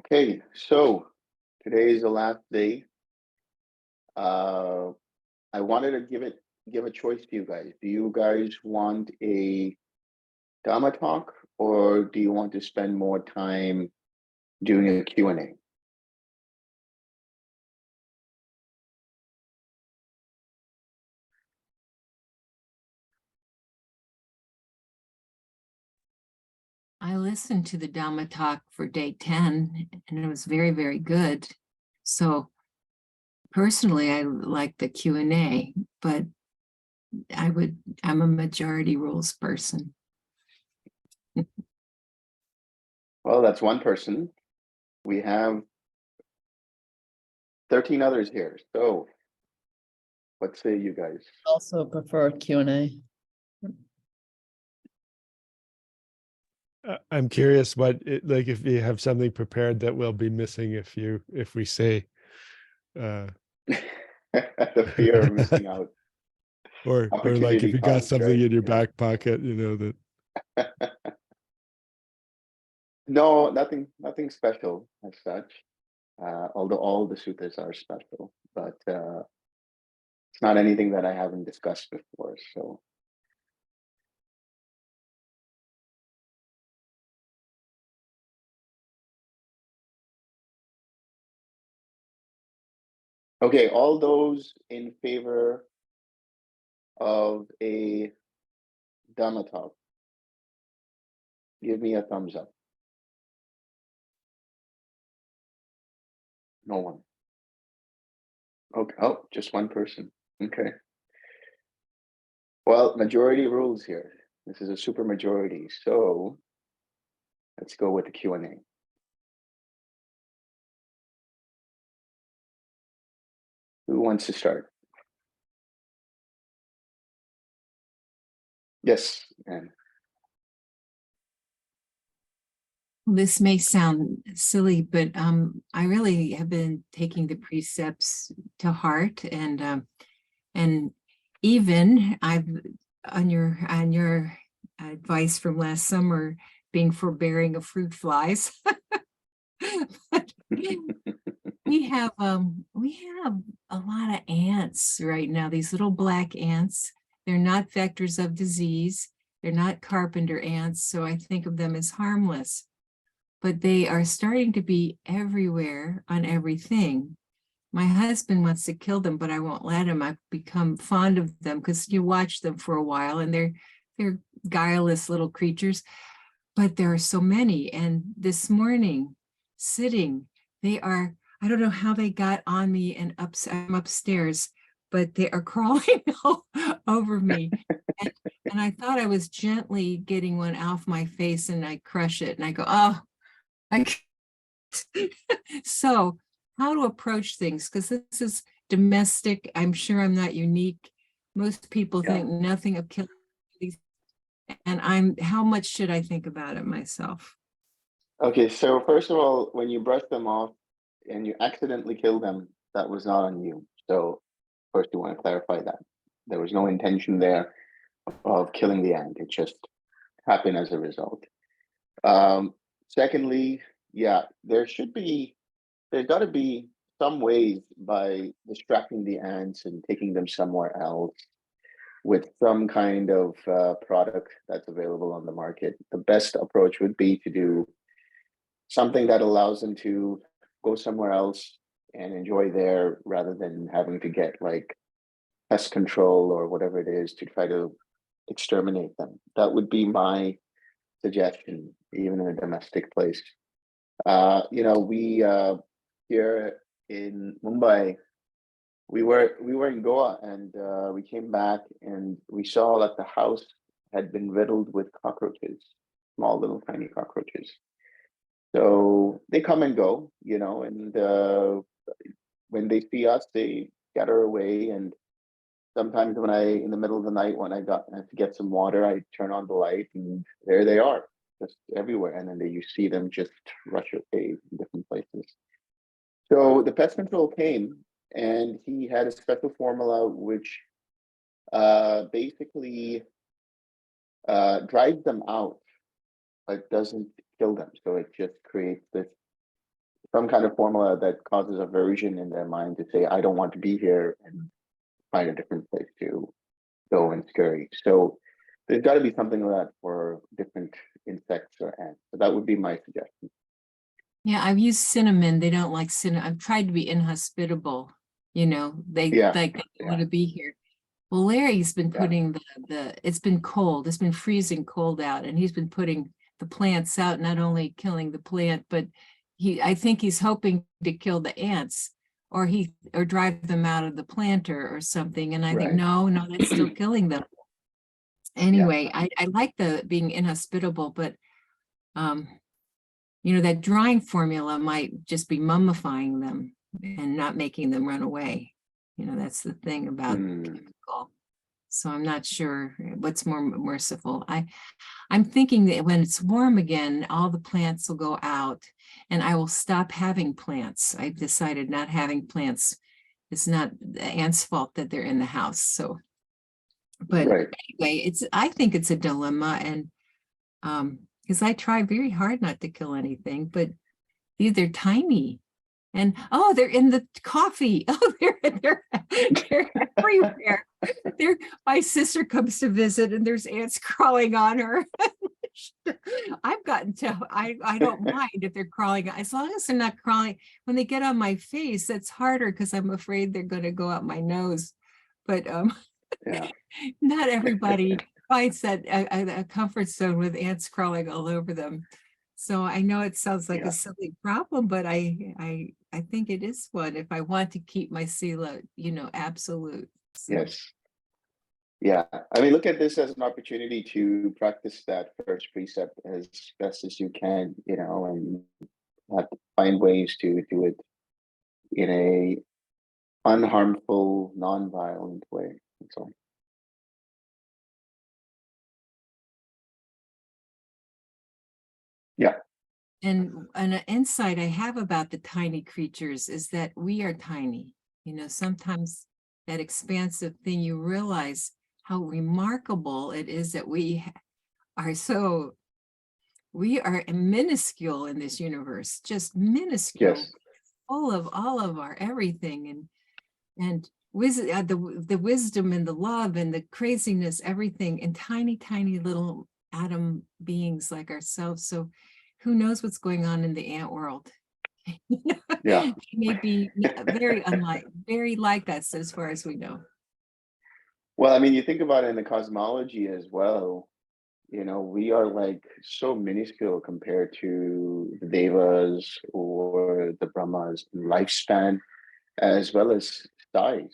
Okay, so today is the last day. Uh, I wanted to give a choice to you guys. Do you guys want a Dhamma talk, or do you want to spend more time doing a Q&A? I listened to the Dhamma talk for day 10 and it was very, very good. So personally, I like the Q&A, but I'm a majority rules person. Well, that's one person. We have 13 others here. So what say you guys? Also prefer Q&A. I'm curious like if you have something prepared that will be missing if we say The fear of missing out. or like Opportunity if you got cost, something right? in your Yeah. back pocket, that No, nothing special as such. Although all the suttas are special, but it's not anything that I haven't discussed before. So okay, all those in favor of a Dhamma talk, give me a thumbs up. No one. Okay, oh, just one person. Okay. Well, majority rules here. This is a super majority, so let's go with the Q&A. Who wants to start? Yes, and This may sound silly, but I really have been taking the precepts to heart, and even I've on your advice from last summer, being forbearing of fruit flies. we have a lot of ants right now, these little black ants. They're not vectors of disease. They're not carpenter ants, so I think of them as harmless. But they are starting to be everywhere on everything. My husband wants to kill them, but I won't let him. I've become fond of them because you watch them for a while and they're guileless little creatures, but there are so many. And this morning, sitting, I don't know how they got on me and I'm upstairs, but they are crawling over me. And I thought I was gently getting one off my face and I crush it and I go, oh, so how to approach things, because this is domestic. I'm sure I'm not unique. Most people think nothing of killing these, and how much should I think about it myself? okay, so first of all, when you brush them off and you accidentally kill them, that was not on you. So first you want to clarify that. There was no intention there of killing the ant. It just happened as a result. Secondly, yeah, there's got to be some ways by distracting the ants and taking them somewhere else with some kind of product that's available on the market. The best approach would be to do something that allows them to go somewhere else and enjoy there rather than having to get like pest control or whatever it is to try to exterminate them. That would be my suggestion, even in a domestic place. We here in Mumbai, we were in Goa, and we came back and we saw that the house had been riddled with cockroaches, small little tiny cockroaches. So they come and go, and when they see us, they scatter away. And sometimes in the middle of the night, when I have to get some water, I turn on the light and there they are, just everywhere. And then you see them just rush away in different places. So the pest control came and he had a special formula which basically drives them out, but doesn't kill them. So it just creates this some kind of formula that causes aversion in their mind to say, I don't want to be here, and find a different place to go and scurry. So there's got to be something like that for different insects or ants. So that would be my suggestion. Yeah, I've used cinnamon. They don't like cinnamon. I've tried to be inhospitable. You know, they Yeah, like they don't want yeah. to be here. Well, Larry's been Yeah. putting it's been cold. It's been freezing cold out, and he's been putting the plants out, not only killing the plant, but I think he's hoping to kill the ants or drive them out of the planter or something. And I think, Right. no, that's still killing them. Anyway, I like the being inhospitable, but you know, that drying formula might just be mummifying them and not making them run away. You know, that's the thing about chemical. So I'm not sure what's more merciful. I'm thinking that when it's warm again, all the plants will go out and I will stop having plants. I've decided not having plants. It's not the ants' fault that they're in the house. So, but Right. anyway, I think it's a dilemma, and because I try very hard not to kill anything, but they're tiny. And they're in the coffee. Oh, they're everywhere. My sister comes to visit and there's ants crawling on her. I've gotten to I don't mind if they're crawling, as long as they're not crawling. When they get on my face, that's harder because I'm afraid they're going to go out my nose. But Yeah. not everybody finds that a comfort zone with ants crawling all over them. So I know it sounds like a silly problem, but I think it is one if I want to keep my sila, you know, absolute. So. Yes. Yeah. I mean, look at this as an opportunity to practice that first precept as best as you can, you know, and have to find ways to do it in a unharmful, non-violent way. That's all. Yeah. And an insight I have about the tiny creatures is that we are tiny. You know, sometimes that expansive thing, you realize how remarkable it is that we are minuscule in this universe, just minuscule, Yes. full of all of our everything and the wisdom and the love and the craziness, everything, and tiny little atom beings like ourselves. So who knows what's going on in the ant world? Yeah. They may be very like us as far as we know. Well, I mean, you think about it in the cosmology as well. You know, we are like so minuscule compared to the devas or the brahmas in lifespan as well as size.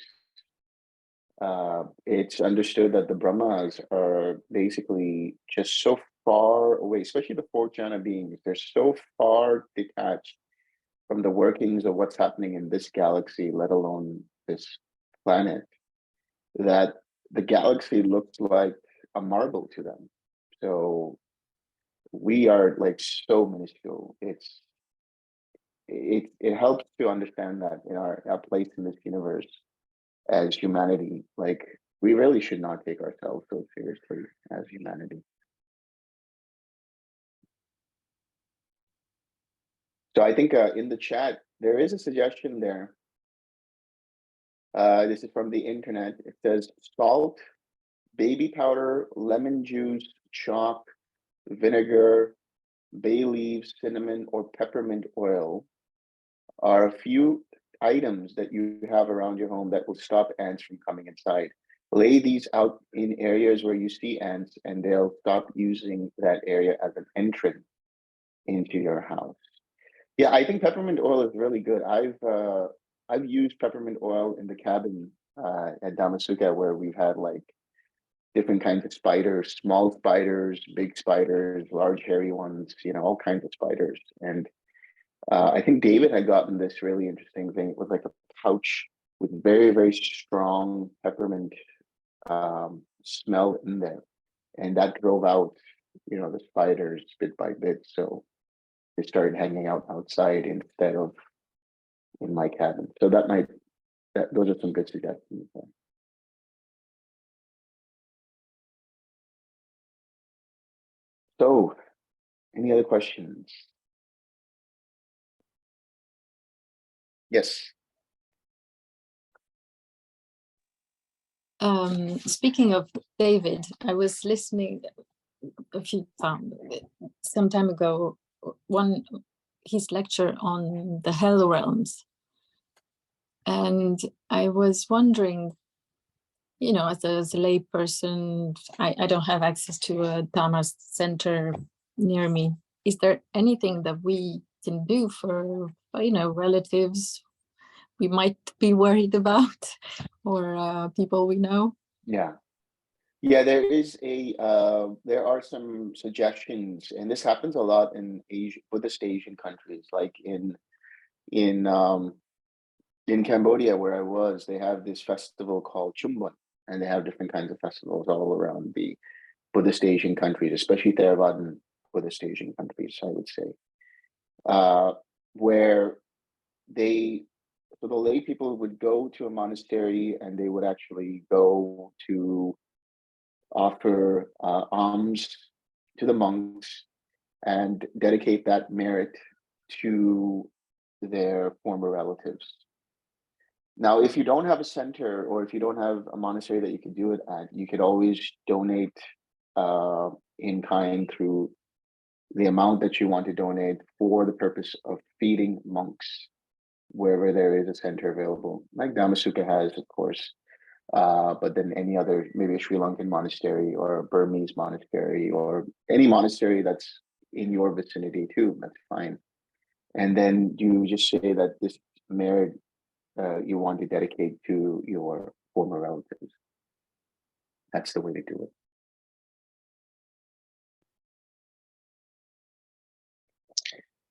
It's understood that the brahmas are basically just so far away, especially the four jhana beings. They're so far detached from the workings of what's happening in this galaxy, let alone this planet, that the galaxy looks like a marble to them. So we are like so minuscule. It helps to understand that in our place in this universe as humanity, like we really should not take ourselves so seriously as humanity. So I think in the chat there is a suggestion there. This is from the internet. It says salt, baby powder, lemon juice, chalk, vinegar, bay leaves, cinnamon, or peppermint oil are a few items that you have around your home that will stop ants from coming inside. Lay these out in areas where you see ants and they'll stop using that area as an entrance into your house. Yeah, I think peppermint oil is really good. I've used peppermint oil in the cabin at Dhamma where we've had like different kinds of spiders, small spiders, big spiders, large hairy ones, you know, all kinds of spiders. And I think David had gotten this really interesting thing. It was like a pouch with very strong peppermint smell in there, and that drove out, you know, the spiders bit by bit. So they started hanging out outside instead of in my cabin. So those are some good suggestions. So, any other questions? Yes. Speaking of David, I was listening some time ago, his lecture on the hell realms. And I was wondering, you know, as a lay person, I don't have access to a Dhamma center near me. Is there anything that we can do for, you know, relatives we might be worried about, or people we know? Yeah. There are some suggestions, and this happens a lot in Buddhist Asian countries, like in Cambodia, where I was. They have this festival called Chumbon, and they have different kinds of festivals all around the Buddhist Asian countries, especially Theravada Buddhist Asian countries, I would say, where so the lay people would go to a monastery, and they would actually go to offer alms to the monks and dedicate that merit to their former relatives. Now, if you don't have a center, or if you don't have a monastery that you can do it at, you could always donate in kind through the amount that you want to donate for the purpose of feeding monks wherever there is a center available, like Dhamma has, of course. But then any other, maybe a Sri Lankan monastery or a Burmese monastery or any monastery that's in your vicinity too, that's fine. And then you just say that this merit you want to dedicate to your former relatives. That's the way to do it.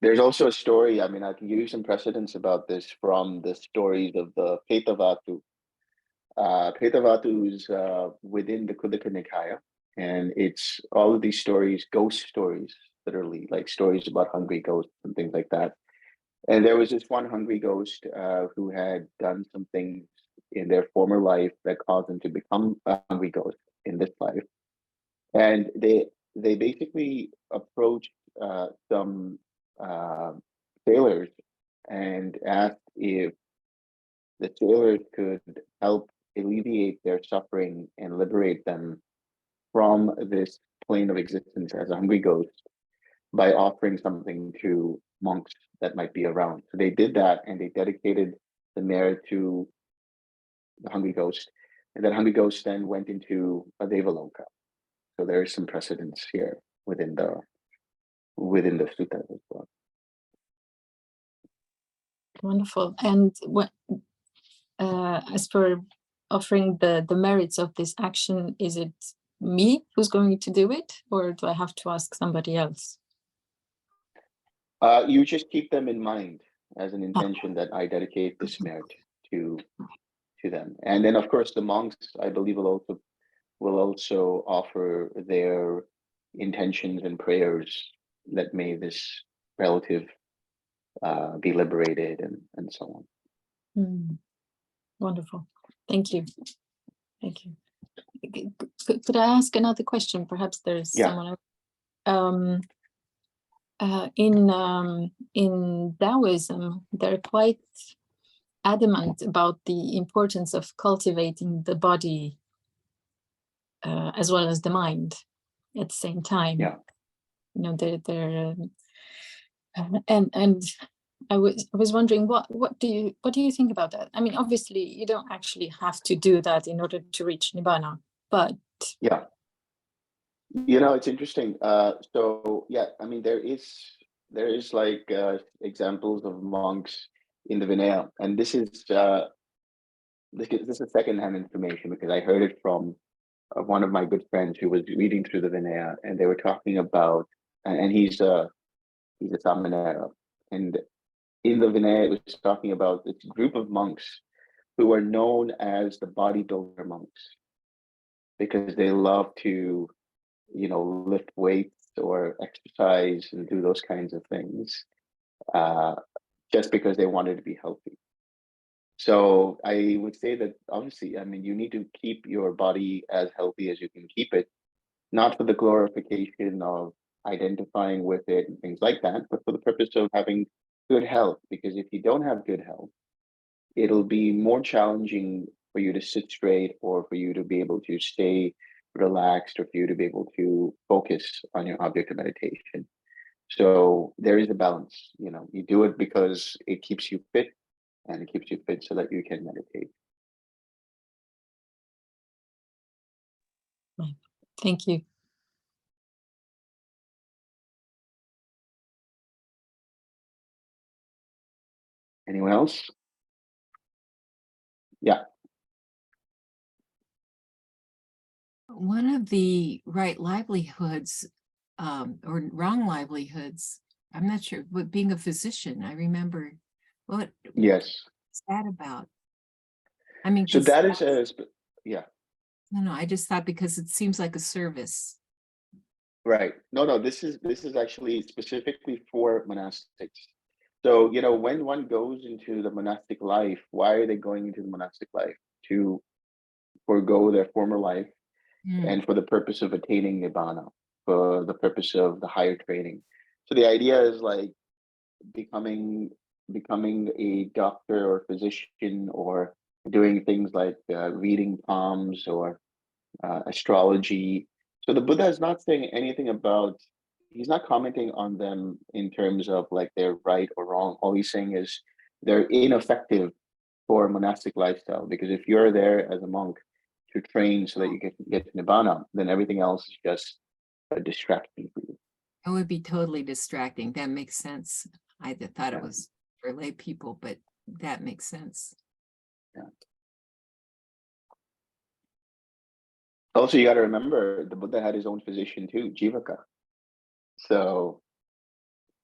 There's also a story, I mean, I can give you some precedents about this from the stories of the Petavatu. Petavatu is within the Khuddaka Nikaya, and it's all of these stories, ghost stories, literally, like stories about hungry ghosts and things like that. And there was this one hungry ghost who had done some things in their former life that caused them to become a hungry ghost in this life. And they basically approached some sailors and asked if the sailors could help alleviate their suffering and liberate them from this plane of existence as a hungry ghost by offering something to monks that might be around. So they did that, and they dedicated the merit to the hungry ghost, and that hungry ghost then went into a Devaloka. So there is some precedence here within the sutta as well. Wonderful. And what, as for offering the merits of this action, is it me who's going to do it, or do I have to ask somebody else? You just keep them in mind as an intention that I dedicate this merit to them. And then, of course, the monks, I believe, will also offer their intentions and prayers that may this relative be liberated and so on. Wonderful. Thank you. Thank you. Could I ask another question? Perhaps there's someone else. In Taoism, they're quite adamant about the importance of cultivating the body as well as the mind at the same time. Yeah. You know, they're and I was wondering what do you think about that? I mean, obviously, you don't actually have to do that in order to reach Nibbana, but yeah. You know, it's interesting. So yeah, I mean, there is like examples of monks in the Vinaya, and this is secondhand information because I heard it from one of my good friends who was reading through the Vinaya, and they were talking about, and he's a Samanera, and in the Vinaya it was talking about this group of monks who are known as the body builder monks because they love to, you know, lift weights or exercise and do those kinds of things just because they wanted to be healthy. So I would say that obviously, I mean, you need to keep your body as healthy as you can keep it, not for the glorification of identifying with it and things like that, but for the purpose of having good health. Because if you don't have good health, it'll be more challenging for you to sit straight or for you to be able to stay relaxed or for you to be able to focus on your object of meditation. So there is a balance, you know, you do it because it keeps you fit and it keeps you fit so that you can meditate. Thank you. Anyone else? Yeah. One of the right livelihoods or wrong livelihoods, I'm not sure, but being a physician, I remember what's Yes. that about? I mean, So 'cause that is yeah. no, I just thought because it seems like a service. Right. No, this is actually specifically for monastics. So, you know, when one goes into the monastic life, why are they going into the monastic life? To forego their former life Mm. and for the purpose of attaining nibbana, for the purpose of the higher training. So the idea is like becoming a doctor or physician or doing things like reading palms or astrology. So the Buddha is not saying anything about, he's not commenting on them in terms of like they're right or wrong. All he's saying is they're ineffective for a monastic lifestyle, because if you're there as a monk to train so that you get to Nibbana, then everything else is just a distraction for you. It would be totally distracting. That makes sense. I thought it Yeah. was for lay people, but that makes sense. Yeah. Also, you got to remember the Buddha had his own physician too, Jivaka. So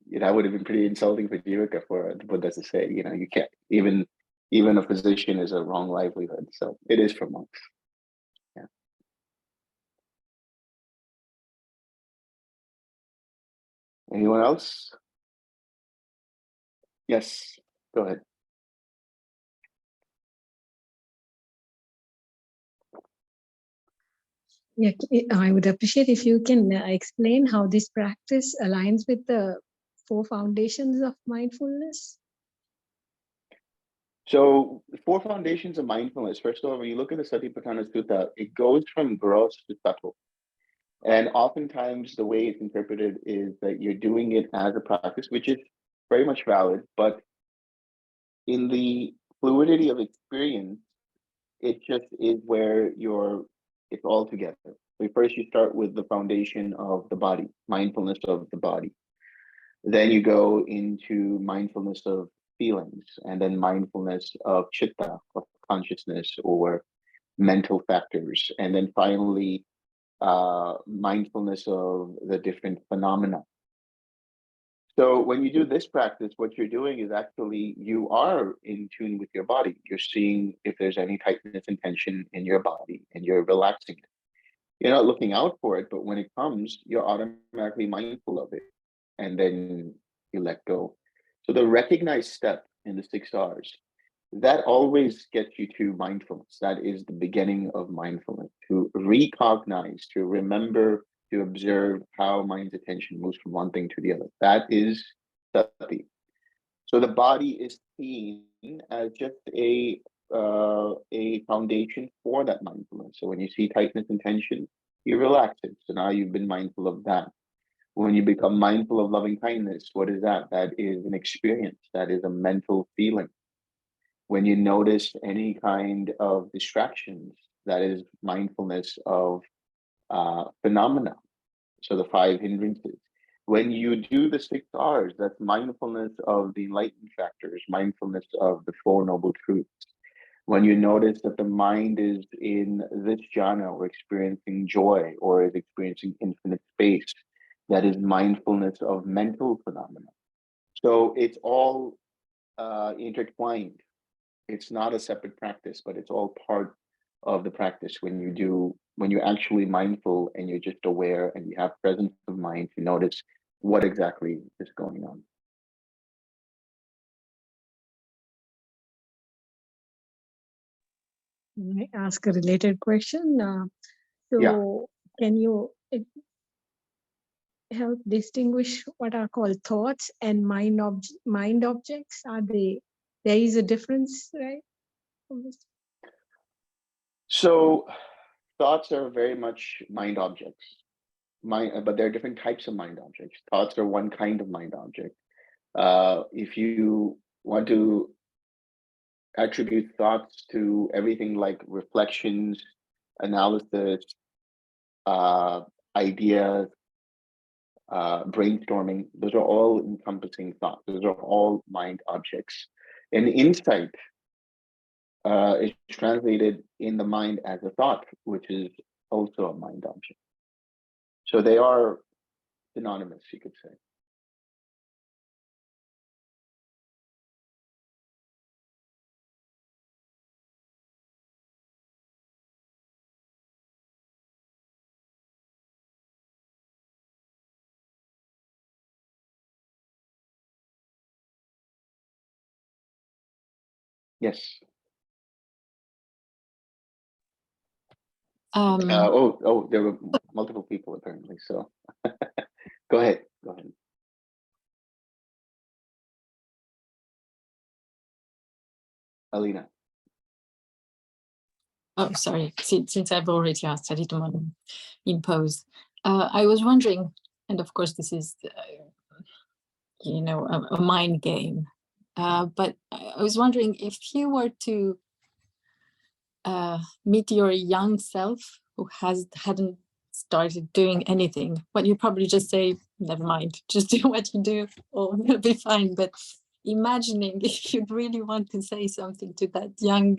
that would have been pretty insulting for Jivaka for the Buddha to say, you know, you can't, even a physician is a wrong livelihood. So it is for monks. Yeah. Anyone else? Yes, go ahead. Yeah, I would appreciate if you can explain how this practice aligns with the 4 foundations of mindfulness. So the 4 foundations of mindfulness, first of all, when you look at the Satipatthana Sutta, it goes from gross to subtle. And oftentimes the way it's interpreted is that you're doing it as a practice, which is very much valid, but in the fluidity of experience, it just is where it's all together. So first you start with the foundation of the body, mindfulness of the body. Then you go into mindfulness of feelings, and then mindfulness of chitta, of consciousness or mental factors. And then finally, mindfulness of the different phenomena. So when you do this practice, what you're doing is actually you are in tune with your body. You're seeing if there's any tightness and tension in your body and you're relaxing it. You're not looking out for it, but when it comes, you're automatically mindful of it. And then you let go. So the recognized step in the 6 R's, that always gets you to mindfulness. That is the beginning of mindfulness, to recognize, to remember, to observe how mind's attention moves from one thing to the other. That is sati. So the body is seen as just a foundation for that mindfulness. So when you see tightness and tension, you relax it. So now you've been mindful of that. When you become mindful of loving kindness, what is that? That is an experience. That is a mental feeling. When you notice any kind of distractions, that is mindfulness of phenomena. So the 5 hindrances. When you do the 6 R's, that's mindfulness of the enlightened factors, mindfulness of the 4 noble truths. When you notice that the mind is in this jhana or experiencing joy or is experiencing infinite space, that is mindfulness of mental phenomena. So it's all intertwined. It's not a separate practice, but it's all part of the practice. When you're actually mindful and you're just aware and you have presence of mind to notice what exactly is going on. May I ask a related question? So can you help distinguish what are called thoughts and mind objects? Are they there is a difference, right? So thoughts are very much mind objects. But there are different types of mind objects. Thoughts are one kind of mind object. If you want to attribute thoughts to everything like reflections, analysis, ideas, brainstorming, those are all encompassing thoughts. Those are all mind objects. And insight is translated in the mind as a thought, which is also a mind object. So they are synonymous, you could say. Yes. There were multiple people apparently. So go ahead. Go ahead. Alina. Oh, sorry. Since I've already asked, I didn't want to impose. I was wondering, and of course this is, a mind game. But I was wondering if you were to meet your young self who hadn't started doing anything, but you probably just say, never mind, just do what you do, or it'll be fine. But imagining if you'd really want to say something to that young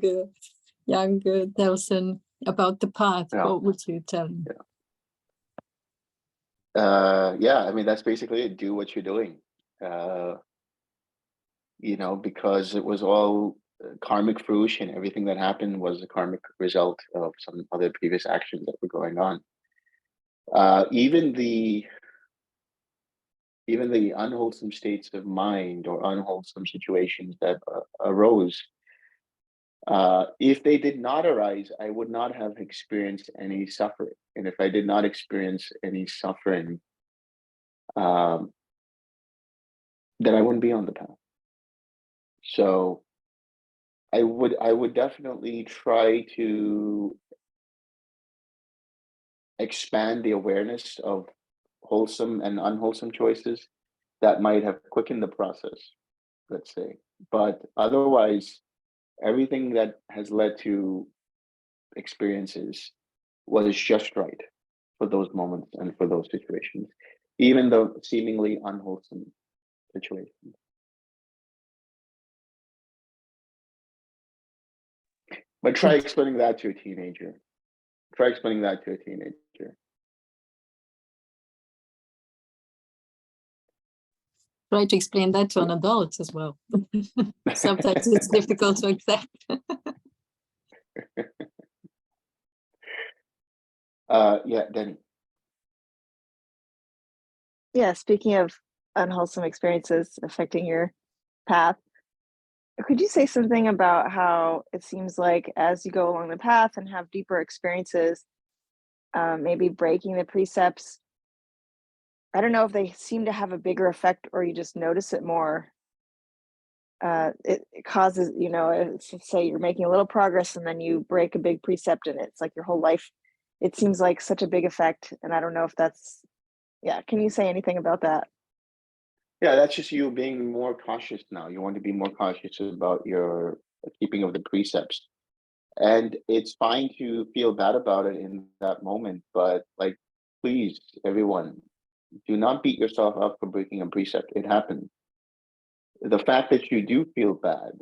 Delson about the path, what would you tell him? I mean, that's basically it. Do what you're doing. Because it was all karmic fruition. Everything that happened was a karmic result of some other previous actions that were going on. Even the unwholesome states of mind or unwholesome situations that arose, if they did not arise, I would not have experienced any suffering. And if I did not experience any suffering, then I wouldn't be on the path. So I would definitely try to expand the awareness of wholesome and unwholesome choices that might have quickened the process, let's say. But otherwise, everything that has led to experiences was just right for those moments and for those situations, even though seemingly unwholesome situations. But try explaining that to a teenager. Try explaining that to a teenager. Try to explain that to an adult as well. Sometimes it's difficult to accept. Denny. Yeah, speaking of unwholesome experiences affecting your path, could you say something about how it seems like as you go along the path and have deeper experiences, maybe breaking the precepts, I don't know if they seem to have a bigger effect or you just notice it more. It causes, say you're making a little progress and then you break a big precept and it's like your whole life, it seems like such a big effect. And I don't know if that's, can you say anything about that? Yeah, that's just you being more cautious now. You want to be more cautious about your keeping of the precepts. And it's fine to feel bad about it in that moment, but please, everyone, do not beat yourself up for breaking a precept. It happened. The fact that you do feel bad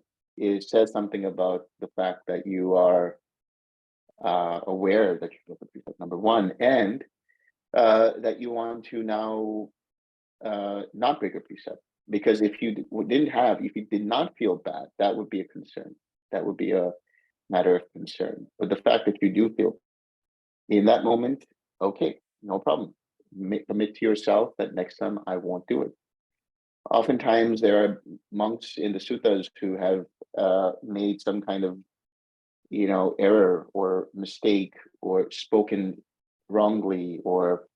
says something about the fact that you are aware that you broke a precept, number one, and that you want to now not break a precept. Because if you did not feel bad, that would be a concern. That would be a matter of concern. But the fact that you do feel in that moment, okay, no problem. Commit to yourself that next time I won't do it. Oftentimes there are monks in the suttas who have made some kind of error or mistake or spoken wrongly or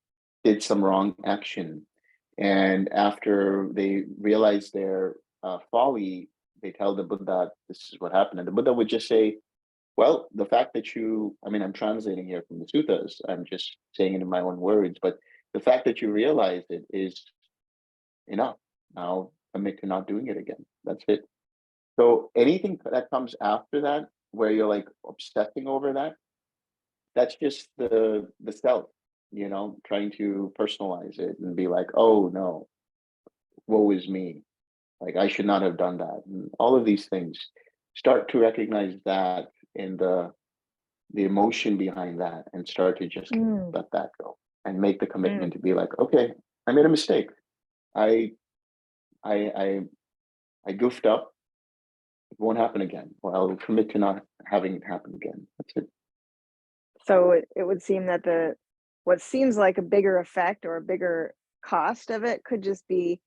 did some wrong action. And after they realize their folly, they tell the Buddha, this is what happened. And the Buddha would just say, well, the fact that I'm translating here from the suttas, I'm just saying it in my own words, but the fact that you realized it is enough. Now commit to not doing it again. That's it. So anything that comes after that, where you're like obsessing over that, that's just the self, trying to personalize it and be like, oh no, woe is me. Like I should not have done that. And all of these things, start to recognize that in the emotion behind that, and start to just let that go and make the commitment to be like, okay, I made a mistake. I goofed up. It won't happen again. Or I'll commit to not having it happen again. That's it. So it would seem that what seems like a bigger effect or a bigger cost of it could just be,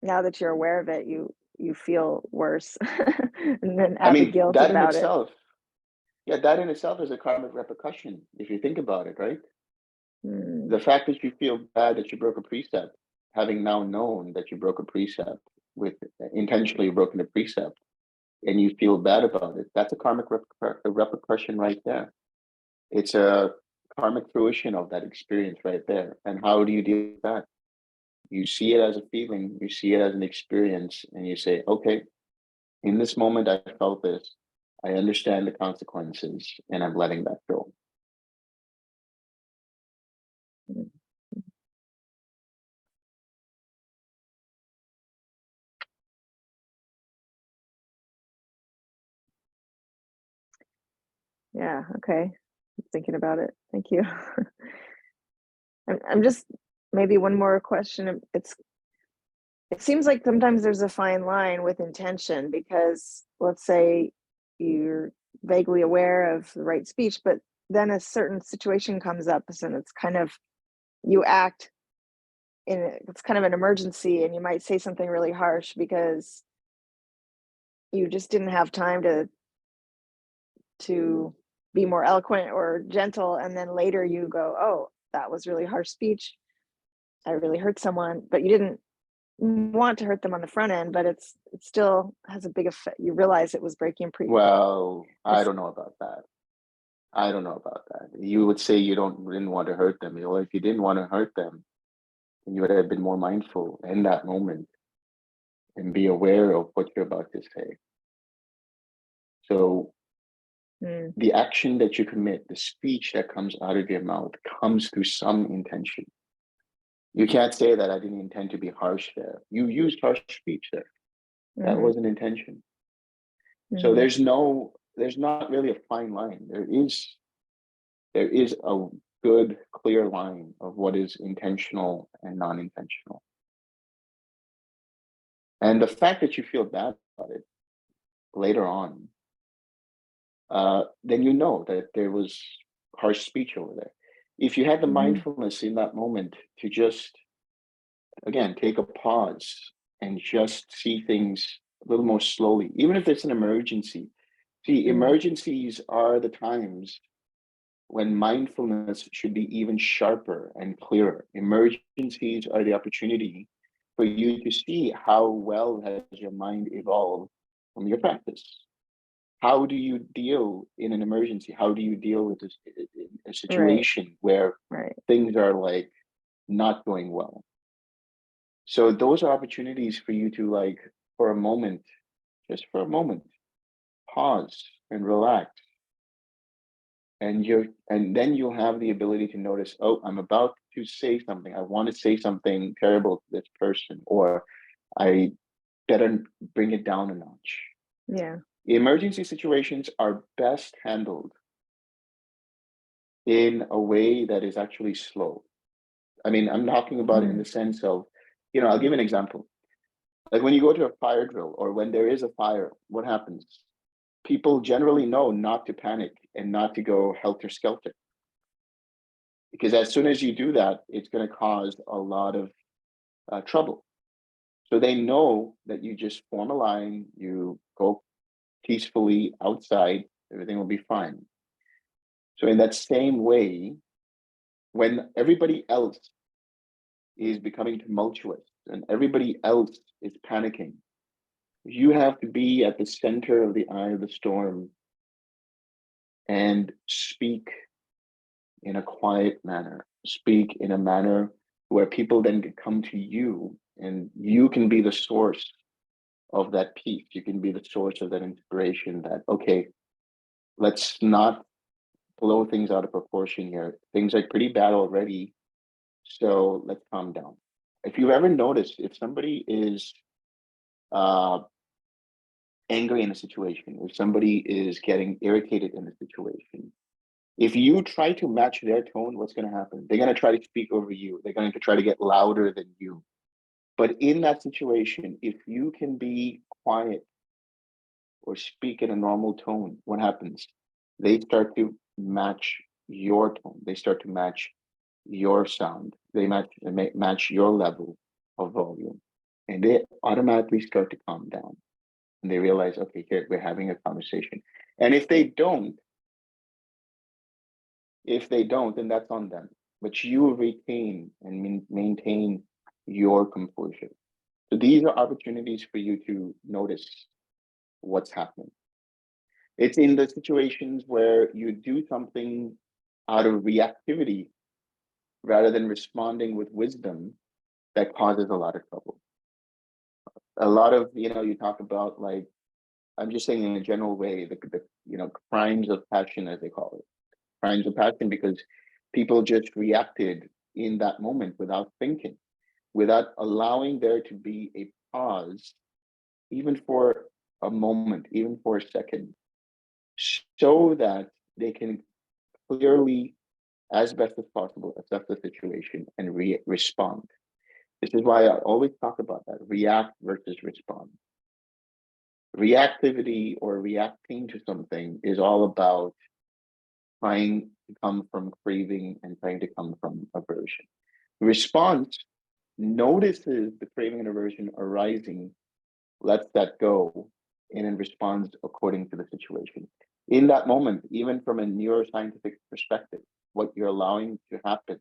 now that you're aware of it, you feel worse and then add the guilt that about in itself, that in itself is a karmic repercussion, if you think about it, right? The fact that you feel bad that you broke a precept, having now known that you broke a precept, with intentionally broken a precept, and you feel bad about it, that's a karmic repercussion right there. It's a karmic fruition of that experience right there. And how do you deal with that? You see it as a feeling, you see it as an experience, and you say, okay, in this moment I felt this, I understand the consequences, and I'm letting that go. Yeah, okay. I'm thinking about it. Thank you. I'm just, maybe one more question. It seems like sometimes there's a fine line with intention, because let's say you're vaguely aware of the right speech, but then a certain situation comes up and it's kind of, you act it's kind of an emergency, and you might say something really harsh because you just didn't have time to be more eloquent or gentle, and then later you go, oh, that was really harsh speech, I really hurt someone, but you didn't want to hurt them on the front end, but it still has a big effect. You realize it was breaking Well, I don't know about that. You would say you didn't want to hurt them. Well, if you didn't want to hurt them, then you would have been more mindful in that moment and be aware of what you're about to say. So the action that you commit, the speech that comes out of your mouth, comes through some intention. You can't say that I didn't intend to be harsh there. You used harsh speech there. That was an intention. So there's not really a fine line. There is a good, clear line of what is intentional and non-intentional. And the fact that you feel bad about it later on, then you know that there was harsh speech over there. If you had the mindfulness in that moment to just, again, take a pause and just see things a little more slowly, even if it's an emergency. See, emergencies are the times when mindfulness should be even sharper and clearer. Emergencies are the opportunity for you to see how well has your mind evolved from your practice. How do you deal in an emergency? How do you deal with a situation where things are like not going well? So those are opportunities for you to, like, for a moment, just for a moment, pause and relax. And then you'll have the ability to notice, oh, I'm about to say something. I want to say something terrible to this person, or I better bring it down a notch. Yeah. Emergency situations are best handled in a way that is actually slow. I mean, I'm talking about it in the sense of, I'll give an example. Like when you go to a fire drill, or when there is a fire, what happens? People generally know not to panic and not to go helter-skelter. Because as soon as you do that, it's going to cause a lot of trouble. So they know that you just form a line, you go peacefully outside, everything will be fine. So in that same way, when everybody else is becoming tumultuous and everybody else is panicking, You have to be at the center of the eye of the storm and speak in a quiet manner, speak in a manner where people then can come to you and you can be the source of that peace. You can be the source of that inspiration that, okay, let's not blow things out of proportion here. Things are pretty bad already, so let's calm down. If you've ever noticed, if somebody is angry in a situation, if somebody is getting irritated in a situation, if you try to match their tone, what's going to happen? They're going to try to speak over you. They're going to try to get louder than you. But in that situation, if you can be quiet or speak in a normal tone, what happens? They start to match your tone. They start to match your sound. They match your level of volume. And they automatically start to calm down. And they realize, okay, here, we're having a conversation. And if they don't, then that's on them. But you retain and maintain your composure. So these are opportunities for you to notice what's happening. It's in the situations where you do something out of reactivity rather than responding with wisdom that causes a lot of trouble. A lot of, you talk about, like, I'm just saying in a general way, the crimes of passion, as they call it. Crimes of passion, because people just reacted in that moment without thinking, without allowing there to be a pause, even for a moment, even for a second, so that they can clearly, as best as possible, assess the situation and respond. This is why I always talk about that, react versus respond. Reactivity or reacting to something is all about trying to come from craving and trying to come from aversion. Response notices the craving and aversion arising, lets that go, and then responds according to the situation. In that moment, even from a neuroscientific perspective, what you're allowing to happen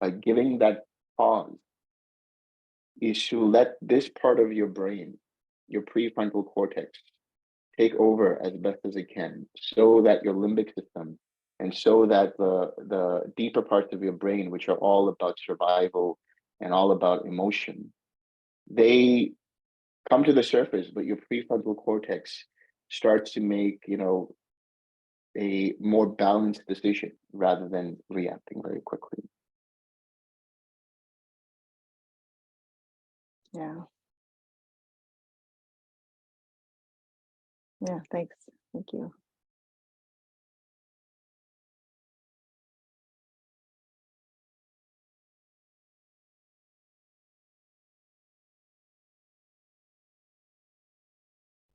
by giving that pause is to let this part of your brain, your prefrontal cortex, take over as best as it can, so that your limbic system and so that the deeper parts of your brain, which are all about survival and all about emotion, they come to the surface, but your prefrontal cortex starts to make, a more balanced decision rather than reacting very quickly. Yeah. Yeah, thanks. Thank you.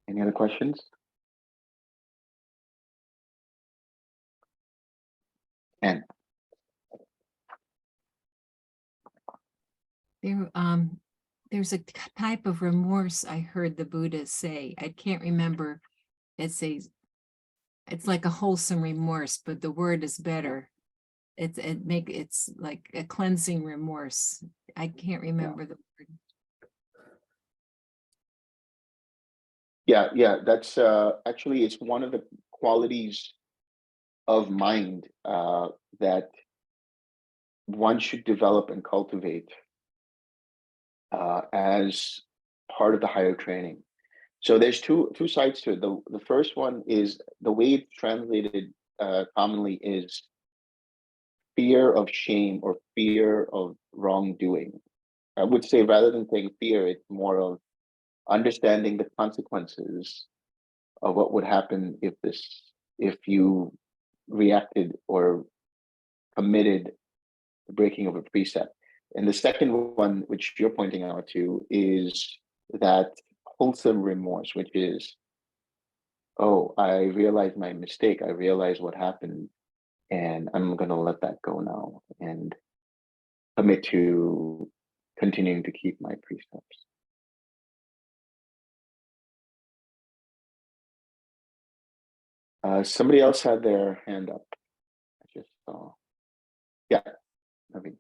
Any other questions? And There's a type of remorse I heard the Buddha say. I can't remember. It's like a wholesome remorse, but the word is better. It's like a cleansing remorse. I can't remember the word. Yeah, that's actually, it's one of the qualities of mind that one should develop and cultivate as part of the higher training. So there's two sides to it. The first one is the way it's translated commonly is fear of shame or fear of wrongdoing. I would say rather than saying fear, it's more of understanding the consequences of what would happen if you reacted or committed the breaking of a precept. And the second one, which you're pointing out to, is that wholesome remorse, which is, oh, I realized my mistake. I realized what happened, and I'm going to let that go now and commit to continuing to keep my precepts. Somebody else had their hand up. I just saw. Yeah, I mean.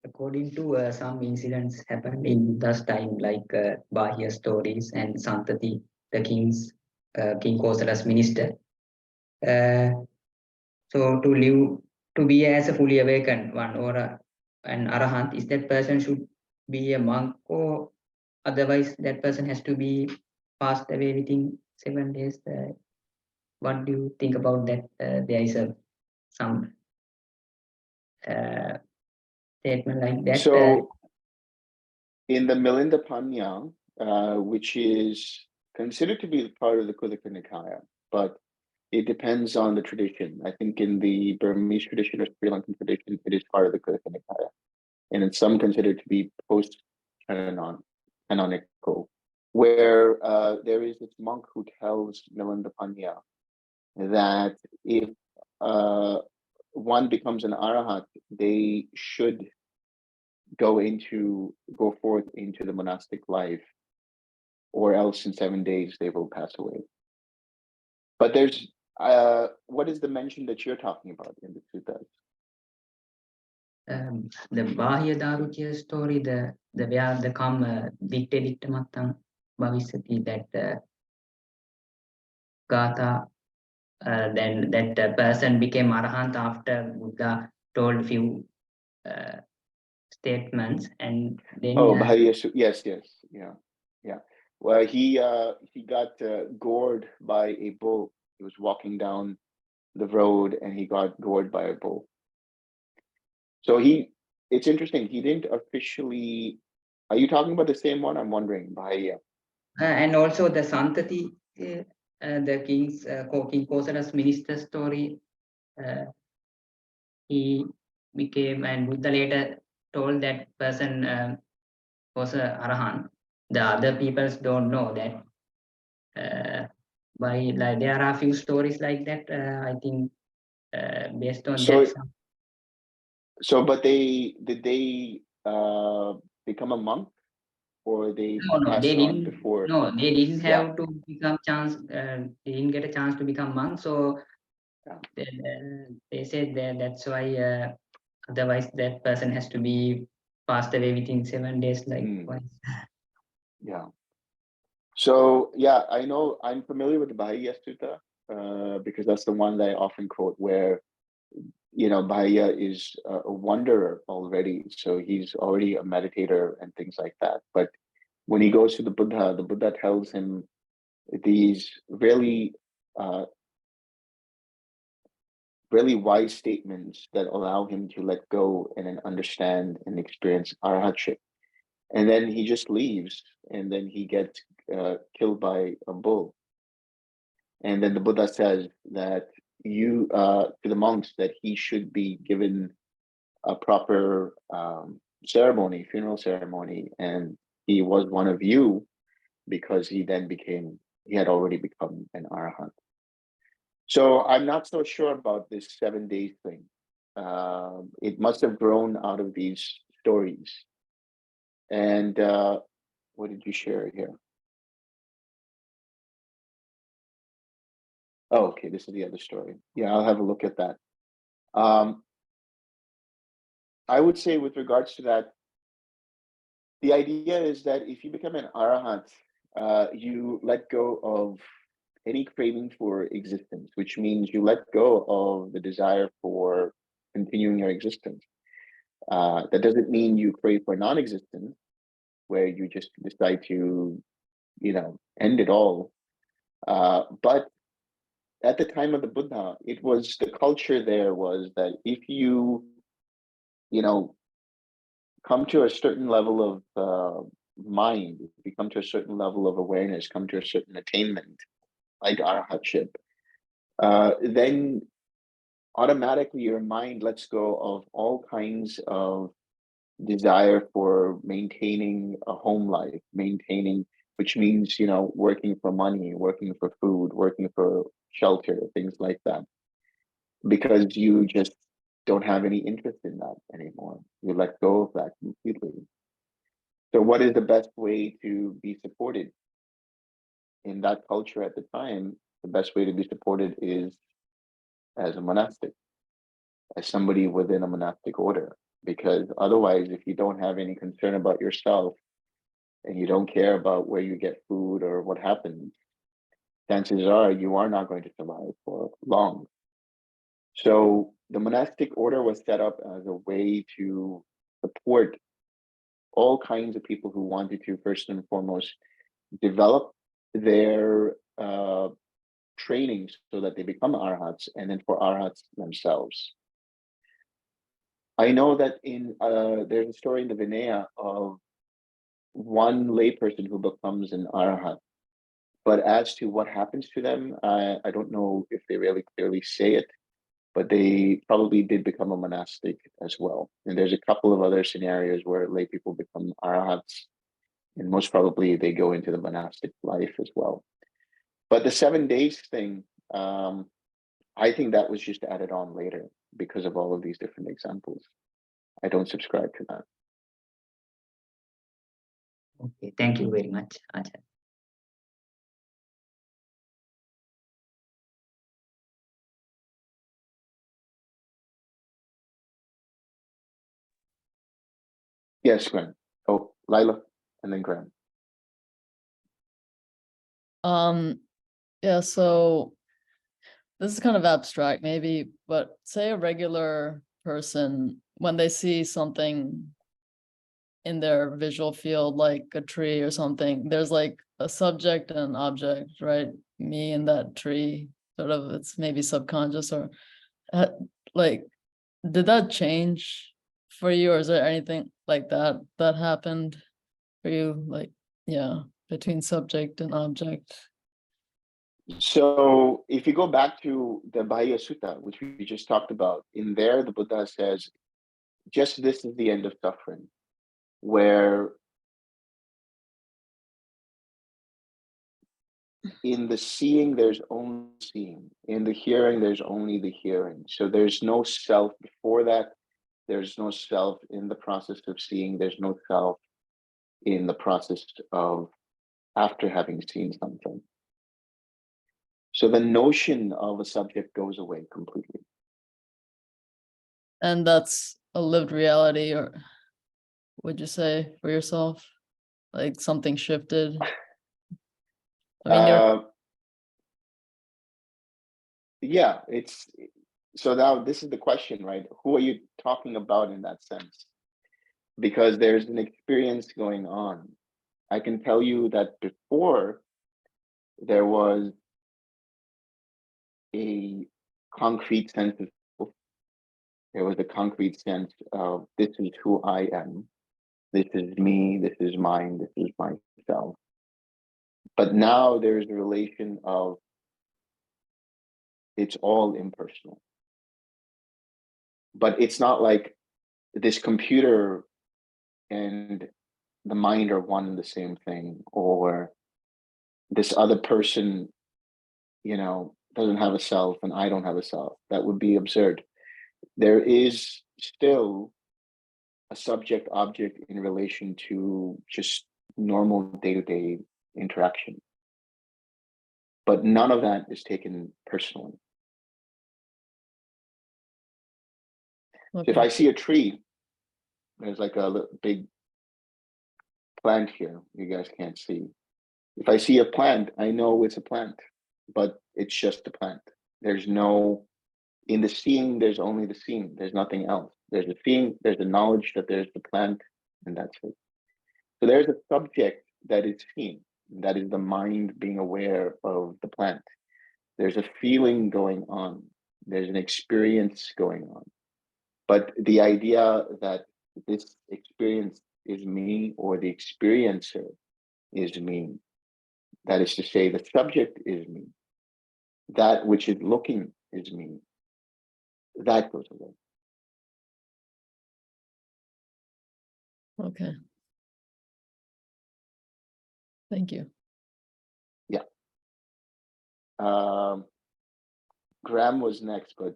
according to some incidents happened in Buddha's time, like Bahya stories and Santati, the King Kosala's minister. So to be as a fully awakened one or an arahant, is that person should be a monk, or otherwise that person has to be passed away within 7 days? What do you think about that? There is some statement like that. So in the Milinda Panya, which is considered to be part of the Kudika Nikaya, but it depends on the tradition. I think in the Burmese tradition or Sri Lankan tradition, it is part of the Kudika Nikaya. And in some considered to be post-canonical, where there is this monk who tells Milinda Panya that if one becomes an arahant, they should go forth into the monastic life, or else in 7 days they will pass away. But there's what is the mention that you're talking about in the suttas? The Bahya Daruchya story, the where the come Ditte Mattam Bhavisati, that Gatha, then that person became Arahant after Buddha told few statements, and then Yes, yeah. Well, he got gored by a bull. He was walking down the road and he got gored by a bull. So it's interesting. He didn't officially. Are you talking about the same one? I'm wondering. Bahia. And also the Santati, the King Kosala's minister story. He became, and Buddha later told that person was a arahant. The other peoples don't know that. Like there are a few stories like that. I think based on that. But did they become a monk, or they No, they didn't. before? No, they didn't have to become chance. They didn't get a chance to become monks. So they said that that's why. Otherwise, that person has to be passed away within 7 days. Yeah. So yeah, I know I'm familiar with the Bahia Sutta because that's the one that I often quote, where Bahia is a wanderer already, so he's already a meditator and things like that. But when he goes to the Buddha tells him these really wise statements that allow him to let go and then understand and experience arahatship. And then he just leaves, and then he gets killed by a bull. And then the Buddha says that to the monks, that he should be given a proper funeral ceremony, and he was one of you because he had already become an arahant. So I'm not so sure about this 7 days thing. It must have grown out of these stories. And what did you share here? Oh, okay, this is the other story. Yeah, I'll have a look at that. I would say with regards to that, the idea is that if you become an arahant, you let go of any craving for existence, which means you let go of the desire for continuing your existence. That doesn't mean you crave for non-existence, where you just decide to, end it all. But at the time of the Buddha, the culture there was that if you, come to a certain level of mind, if you come to a certain level of awareness, come to a certain attainment, like arahatship, then automatically your mind lets go of all kinds of desire for maintaining a home life, which means, working for money, working for food, working for shelter, things like that, because you just don't have any interest in that anymore. You let go of that completely. So what is the best way to be supported in that culture at the time? The best way to be supported is as a monastic, as somebody within a monastic order, because otherwise, if you don't have any concern about yourself and you don't care about where you get food or what happens, chances are you are not going to survive for long. So the monastic order was set up as a way to support all kinds of people who wanted to, first and foremost, develop their trainings so that they become arhats, and then for arhats themselves. I know that there's a story in the Vinaya of one layperson who becomes an arhat, but as to what happens to them, I don't know if they really clearly say it, but they probably did become a monastic as well. And there's a couple of other scenarios where lay people become arhats, and most probably they go into the monastic life as well. But the 7 days thing, I think that was just added on later because of all of these different examples. I don't subscribe to that. Okay, thank you very much, Acharya. Yes, Graham. Oh, Lila, and then Graham. Yeah, so this is kind of abstract maybe, but say a regular person, when they see something in their visual field, like a tree or something, there's like a subject and an object, right? Me and that tree, sort of, it's maybe subconscious or like, did that change for you, or is there anything like that that happened for you, like, yeah, between subject and object? So if you go back to the Bahaya Sutta, which we just talked about, in there the Buddha says, just this is the end of suffering, where in the seeing there's only seeing, in the hearing there's only the hearing. So there's no self before that, there's no self in the process of seeing, there's no self in the process of after having seen something. So the notion of a subject goes away completely. And that's a lived reality, or would you say for yourself, like something shifted? I mean, yeah, it's so now this is the question, right? Who are you talking about in that sense? Because there's an experience going on. I can tell you that before there was a concrete sense of self, there was a concrete sense of this is who I am, this is me, this is mine, this is myself. But now there's a relation of it's all impersonal. But it's not like this computer and the mind are one and the same thing, or this other person, doesn't have a self and I don't have a self. That would be absurd. There is still a subject object in relation to just normal day-to-day interaction. But none of that is taken personally. So if I see a tree, there's like a big plant here, you guys can't see. If I see a plant, I know it's a plant, but it's just a plant. There's no, in the seeing, there's only the seeing. There's nothing else. There's a seeing, there's a knowledge that there's the plant, and that's it. So there's a subject that is seen. That is the mind being aware of the plant. There's a feeling going on. There's an experience going on. But the idea that this experience is me or the experiencer is me, that is to say, the subject is me, that which is looking is me, that goes away. okay. Thank you. Yeah. Graham was next, but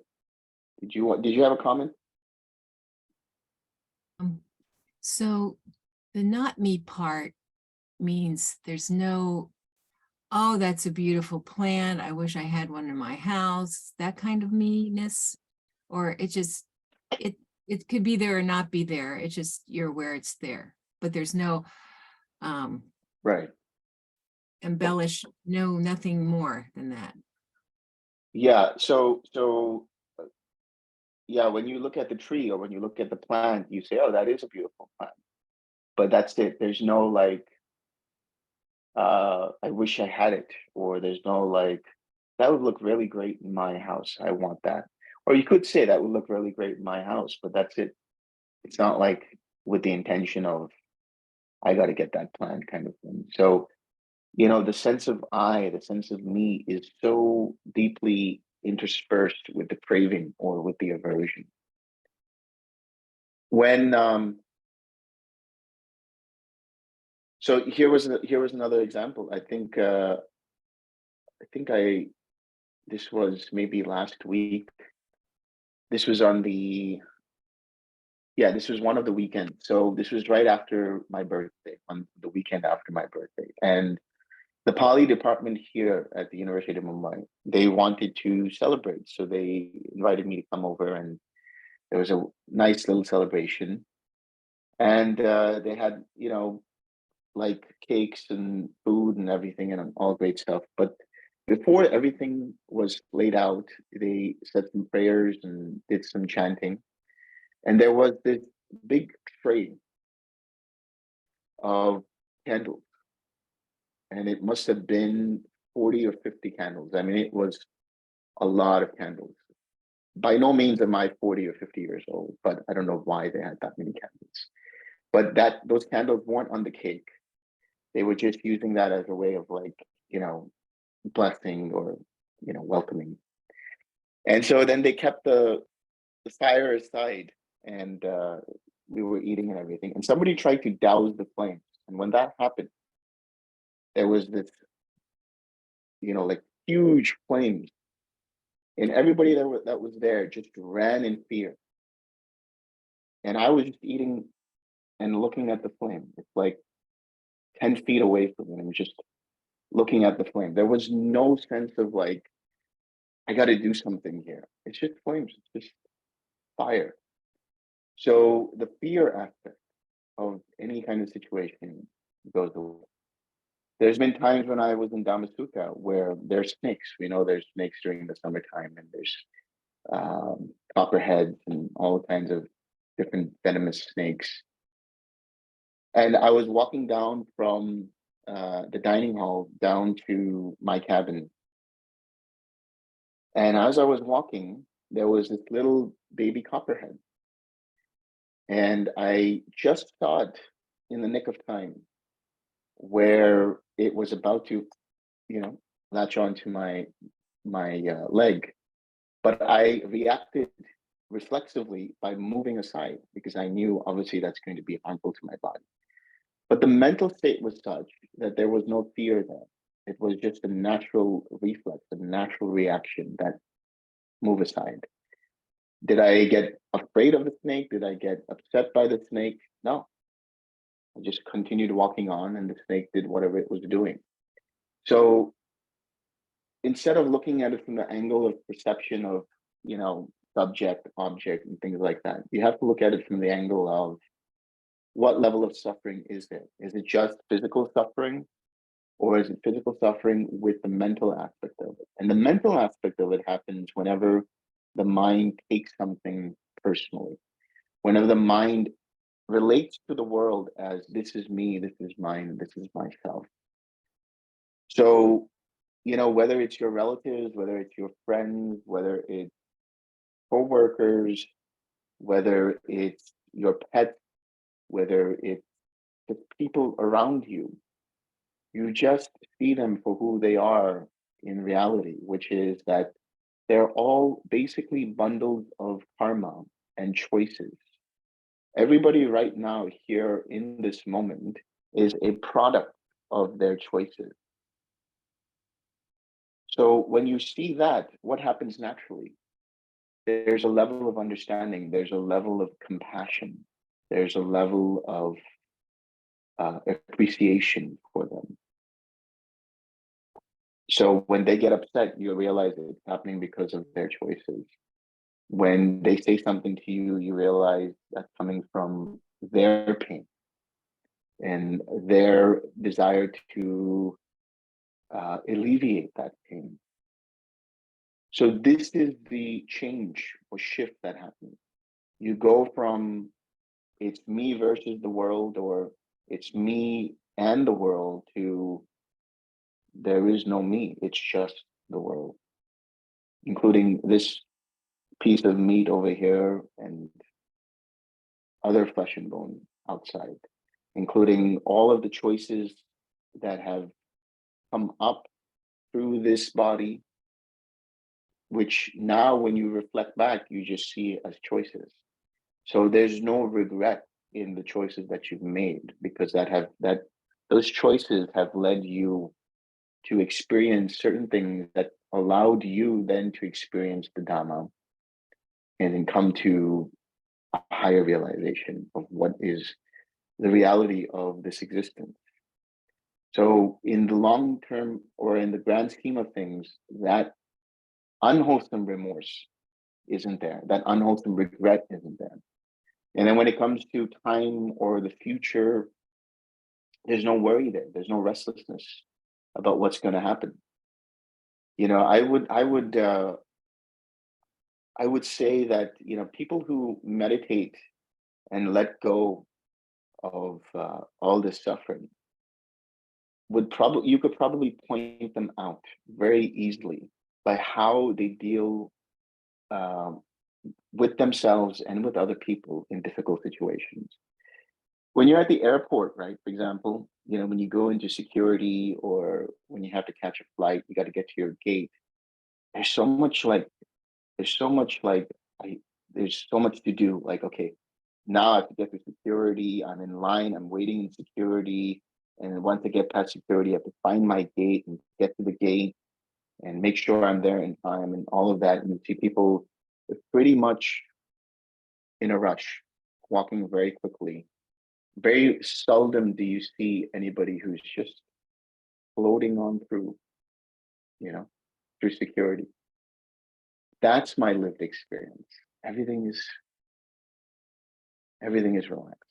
did you have a comment? So the not me part means there's no, oh, that's a beautiful plant, I wish I had one in my house, that kind of me-ness, or it it could be there or not be there. It's just you're aware it's there, but there's no Right. embellish, no, nothing more than that. Yeah. So yeah, when you look at the tree or when you look at the plant, you say, oh, that is a beautiful plant. But that's it. There's no like, I wish I had it, or there's no like, that would look really great in my house. I want that. Or you could say that would look really great in my house, but that's it. It's not like with the intention of, I got to get that plant kind of thing. So, the sense of I, the sense of me is so deeply interspersed with the craving or with the aversion. When so here was another example. I think this was maybe last week. This was on this was one of the weekends. So this was right after my birthday, on the weekend after my birthday. And the Pali department here at the University of Mumbai, they wanted to celebrate. So they invited me to come over, and there was a nice little celebration. And they had, like cakes and food and everything and all great stuff. But before everything was laid out, they said some prayers and did some chanting. And there was this big tray of candles. And it must have been 40 or 50 candles. I mean, it was a lot of candles. By no means am I 40 or 50 years old, but I don't know why they had that many candles. But those candles weren't on the cake. They were just using that as a way of like, blessing or, welcoming. And so then they kept the fire aside, and we were eating and everything. And somebody tried to douse the flames. And when that happened, there was this, like huge flames. And everybody that was there just ran in fear. And I was just eating and looking at the flame. It's like 10 feet away from me. I'm just looking at the flame. There was no sense of like, I got to do something here. It's just flames. It's just fire. So the fear aspect of any kind of situation goes away. There's been times when I was in Dhamma where there's snakes. We know there's snakes during the summertime, and there's copperheads and all kinds of different venomous snakes. And I was walking down from the dining hall down to my cabin. And as I was walking, there was this little baby copperhead. And I just saw it in the nick of time, where it was about to, latch onto my leg. But I reacted reflexively by moving aside, because I knew obviously that's going to be harmful to my body. But the mental state was such that there was no fear there. It was just a natural reflex, a natural reaction that move aside. Did I get afraid of the snake? Did I get upset by the snake? No. I just continued walking on, and the snake did whatever it was doing. So instead of looking at it from the angle of perception of, subject, object, and things like that, you have to look at it from the angle of what level of suffering is there? Is it just physical suffering, or is it physical suffering with the mental aspect of it? And the mental aspect of it happens whenever the mind takes something personally, whenever the mind relates to the world as this is me, this is mine, this is myself. So, whether it's your relatives, whether it's your friends, whether it's co-workers, whether it's your pets, whether it's the people around you, you just see them for who they are in reality, which is that they're all basically bundles of karma and choices. Everybody right now here in this moment is a product of their choices. So when you see that, what happens naturally? There's a level of understanding, there's a level of compassion, there's a level of appreciation for them. So when they get upset, you realize it's happening because of their choices. When they say something to you, you realize that's coming from their pain and their desire to alleviate that pain. So this is the change or shift that happens. You go from it's me versus the world, or it's me and the world, to there is no me, it's just the world, including this piece of meat over here and other flesh and bone outside, including all of the choices that have come up through this body, which now when you reflect back, you just see as choices. So there's no regret in the choices that you've made, because those choices have led you to experience certain things that allowed you then to experience the Dhamma and then come to a higher realization of what is the reality of this existence. So in the long term, or in the grand scheme of things, that unwholesome remorse isn't there, that unwholesome regret isn't there. And then when it comes to time or the future, there's no worry there. There's no restlessness about what's going to happen. You know, I would say that, you know, people who meditate and let go of all this suffering you could probably point them out very easily by how they deal with themselves and with other people in difficult situations. When you're at the airport, right, for example, you know, when you go into security or when you have to catch a flight, you got to get to your gate. There's so much to do. Like, okay, now I have to get to security. I'm in line. I'm waiting in security. And once I get past security, I have to find my gate and get to the gate and make sure I'm there in time and all of that. And you see people pretty much in a rush, walking very quickly. Very seldom do you see anybody who's just floating on through, you know, through security. That's my lived experience. Everything is relaxed.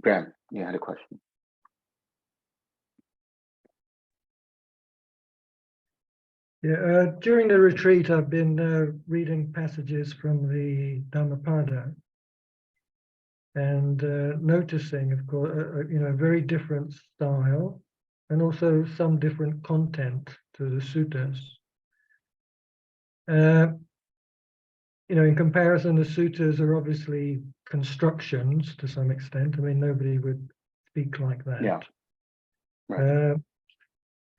Graham, you had a question. Yeah, during the retreat, I've been reading passages from the Dhammapada and noticing, of course, you know, a very different style and also some different content to the suttas. You know, in comparison, the suttas are obviously constructions to some extent. I mean, nobody would speak like that. Yeah. Right.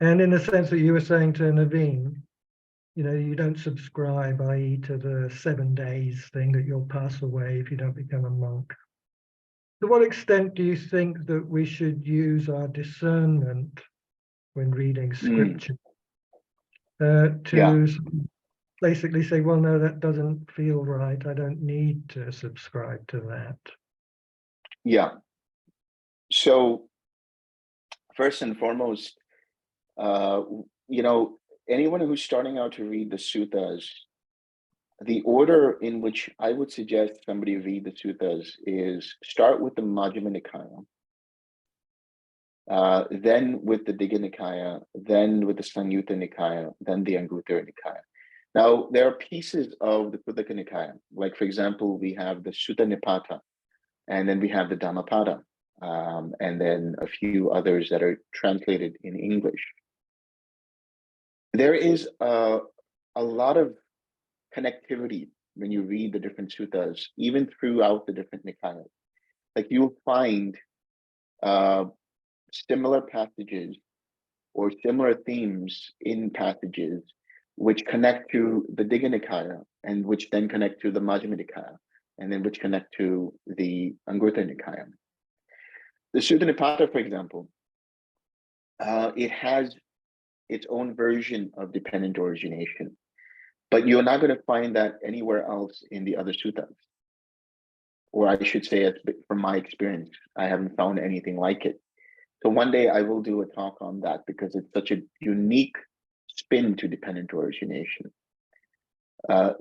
And in the sense that you were saying to Naveen, you know, you don't subscribe, i.e., to the 7 days thing that you'll pass away if you don't become a monk. To what extent do you think that we should use our discernment when reading scripture to basically say, well, no, that doesn't feel right. I don't need to subscribe to that. Yeah. So first and foremost, you know, anyone who's starting out to read the suttas, the order in which I would suggest somebody read the suttas is start with the Majjhima Nikaya, then with the Digha Nikaya, then with the Samyutta Nikaya, then the Anguttara Nikaya. Now, there are pieces of the Khuddaka Nikaya, like, for example, we have the Sutta Nipata, and then we have the Dhammapada, and then a few others that are translated in English. There is a lot of connectivity when you read the different suttas, even throughout the different Nikayas. Like, you'll find similar passages or similar themes in passages which connect to the Digha Nikaya, and which then connect to the Majjhima Nikaya, and then which connect to the Anguttara Nikaya. The Sutta Nipata, for example, it has its own version of dependent origination, but you're not going to find that anywhere else in the other suttas. Or I should say, from my experience, I haven't found anything like it. So one day I will do a talk on that because it's such a unique spin to dependent origination.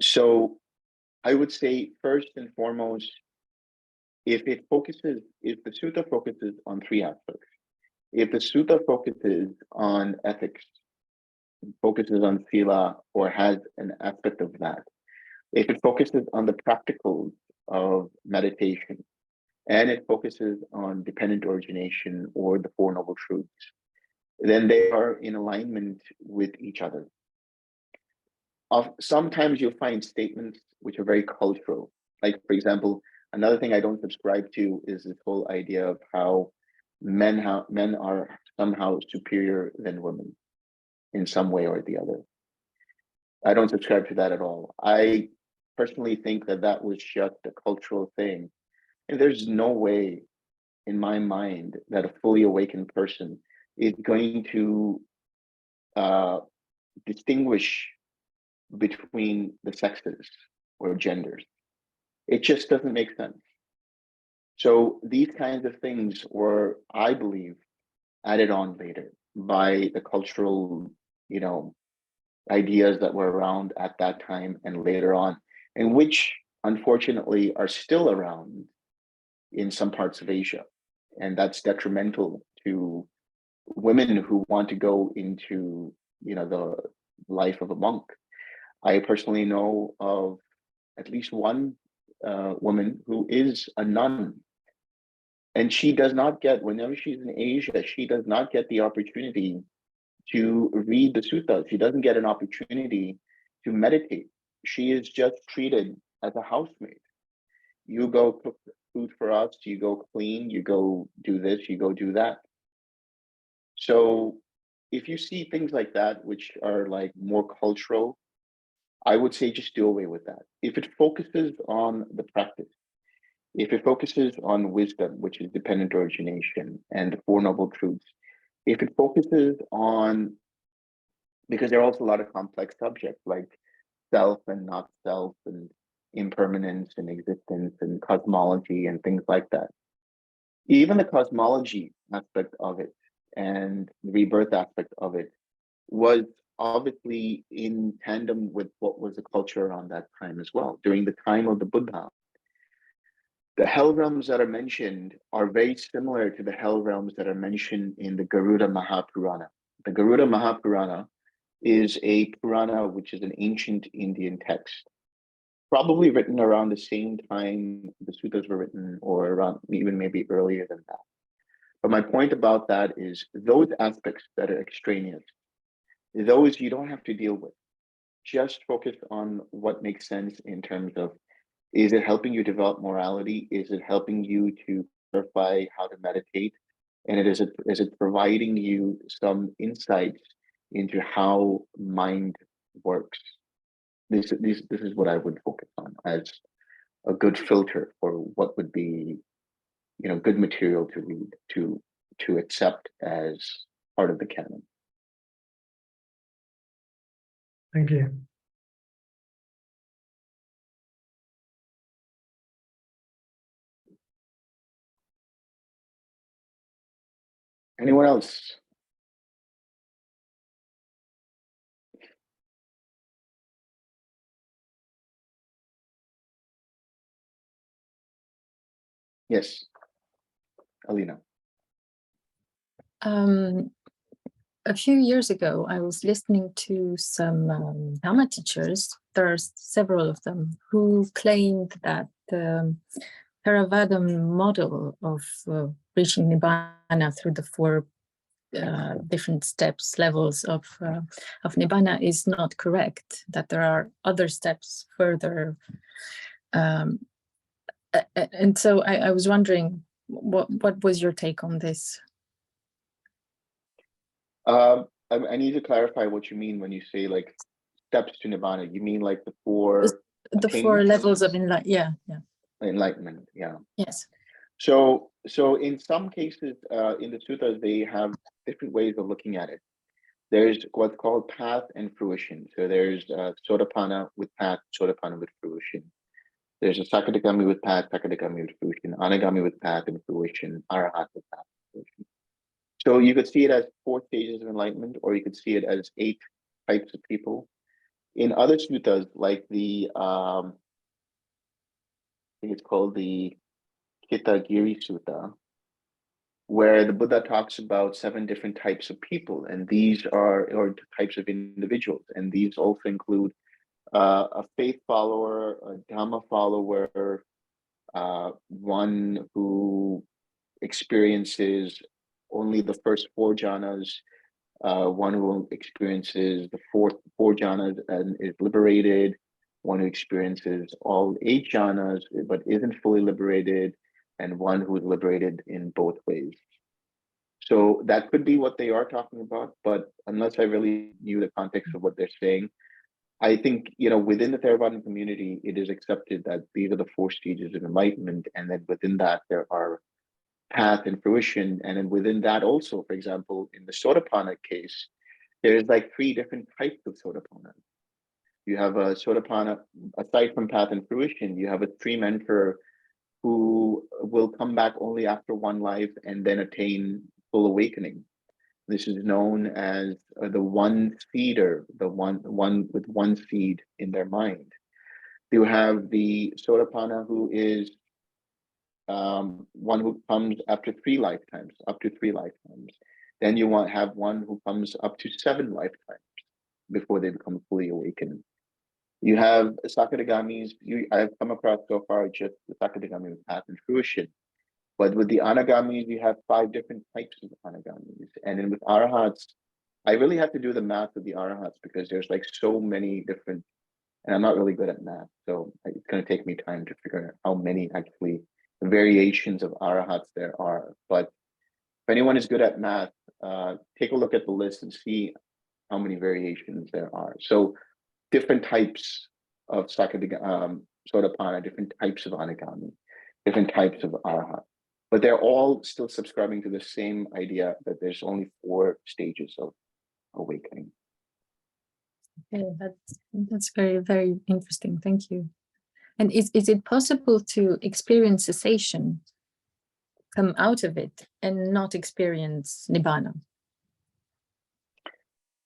So I would say first and foremost, if the sutta focuses on three aspects, if the sutta focuses on ethics, focuses on sila, or has an aspect of that, if it focuses on the practicals of meditation, and it focuses on dependent origination or the Four Noble Truths, then they are in alignment with each other. Sometimes you'll find statements which are very cultural. Like, for example, another thing I don't subscribe to is this whole idea of how men are somehow superior than women in some way or the other. I don't subscribe to that at all. I personally think that that was just a cultural thing. And there's no way in my mind that a fully awakened person is going to distinguish between the sexes or genders. It just doesn't make sense. So these kinds of things were, I believe, added on later by the cultural, ideas that were around at that time and later on, and which unfortunately are still around in some parts of Asia. And that's detrimental to women who want to go into, the life of a monk. I personally know of at least one woman who is a nun, and she does not get, whenever she's in Asia, she does not get the opportunity to read the suttas. She doesn't get an opportunity to meditate. She is just treated as a housemaid. You go cook food for us, you go clean, you go do this, you go do that. So if you see things like that, which are like more cultural, I would say just do away with that. If it focuses on the practice, if it focuses on wisdom, which is dependent origination and the Four Noble Truths, if it focuses on, because there are also a lot of complex subjects like self and not self and impermanence and existence and cosmology and things like that. Even the cosmology aspect of it and the rebirth aspect of it was obviously in tandem with what was the culture around that time as well. During the time of the Buddha, the hell realms that are mentioned are very similar to the hell realms that are mentioned in the Garuda Mahapurana. The Garuda Mahapurana is a Purana, which is an ancient Indian text, probably written around the same time the suttas were written, or around even maybe earlier than that. But my point about that is those aspects that are extraneous, those you don't have to deal with. Just focus on what makes sense in terms of, is it helping you develop morality? Is it helping you to clarify how to meditate? And is it providing you some insights into how mind works? This is what I would focus on as a good filter for what would be, good material to read, to accept as part of the canon. Thank you. Anyone else? Yes, Alina. A few years ago, I was listening to some Dhamma teachers. There are several of them who claimed that the Theravada model of reaching Nibbana through the four different steps, levels of Nibbana is not correct, that there are other steps further. And so I was wondering, what was your take on this? I need to clarify what you mean when you say like steps to Nibbana. You mean like the four Levels of enlightenment? Yeah. Enlightenment, yeah. Yes. So in some cases, in the suttas, they have different ways of looking at it. There's what's called path and fruition. So there's Sotapanna with path, Sotapanna with fruition. There's a Sakadagami with path, Sakadagami with fruition, Anagami with path and fruition, Arahat with path and fruition. So you could see it as 4 stages of enlightenment, or you could see it as 8 types of people. In other suttas, like the I think it's called the Kitagiri Sutta, where the Buddha talks about 7 different types of people, and these are, or types of individuals, and these also include a faith follower, a Dhamma follower, one who experiences only the first 4 jhanas, one who experiences the 4 jhanas and is liberated, one who experiences all 8 jhanas but isn't fully liberated, and one who is liberated in both ways. So that could be what they are talking about, but unless I really knew the context of what they're saying, I think, within the Theravadan community, it is accepted that these are the 4 stages of enlightenment, and then within that there are path and fruition, and then within that also, for example, in the Sotapanna case, there's like 3 different types of Sotapanna. You have a Sotapanna, aside from path and fruition, you have a stream enterer who will come back only after 1 life and then attain full awakening. This is known as the one seeder, the one with 1 seed in their mind. You have the Sotapanna who is one who comes after 3 lifetimes, up to 3 lifetimes. Then you have one who comes up to 7 lifetimes before they become fully awakened. You have Sakadagamis. I've come across so far just the Sakadagami with path and fruition. But with the Anagamis, you have 5 different types of Anagamis. And then with Arahats, I really have to do the math with the Arahats because there's like so many different, and I'm not really good at math. So it's going to take me time to figure out how many actually variations of Arahats there are. But if anyone is good at math, take a look at the list and see how many variations there are. So different types of Sotapanna, different types of Anagami, different types of Arahat. But they're all still subscribing to the same idea that there's only 4 stages of awakening. Okay, that's very, very interesting. Thank you. And is it possible to experience cessation, come out of it, and not experience Nibbana?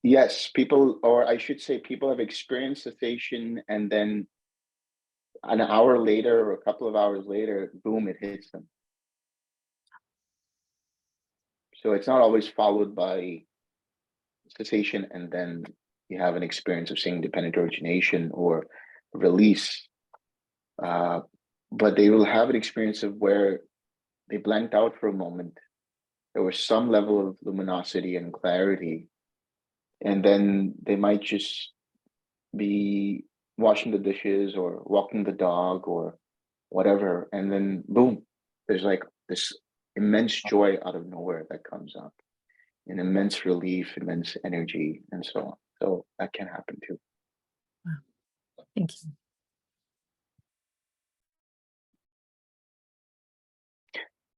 Yes, people, or I should say people have experienced cessation, and then an hour later or a couple of hours later, boom, it hits them. So it's not always followed by cessation and then you have an experience of seeing dependent origination or release. But they will have an experience of where they blanked out for a moment. There was some level of luminosity and clarity. And then they might just be washing the dishes or walking the dog or whatever. And then boom, there's like this immense joy out of nowhere that comes up, an immense relief, immense energy, and so on. So that can happen too. Wow. Thank you.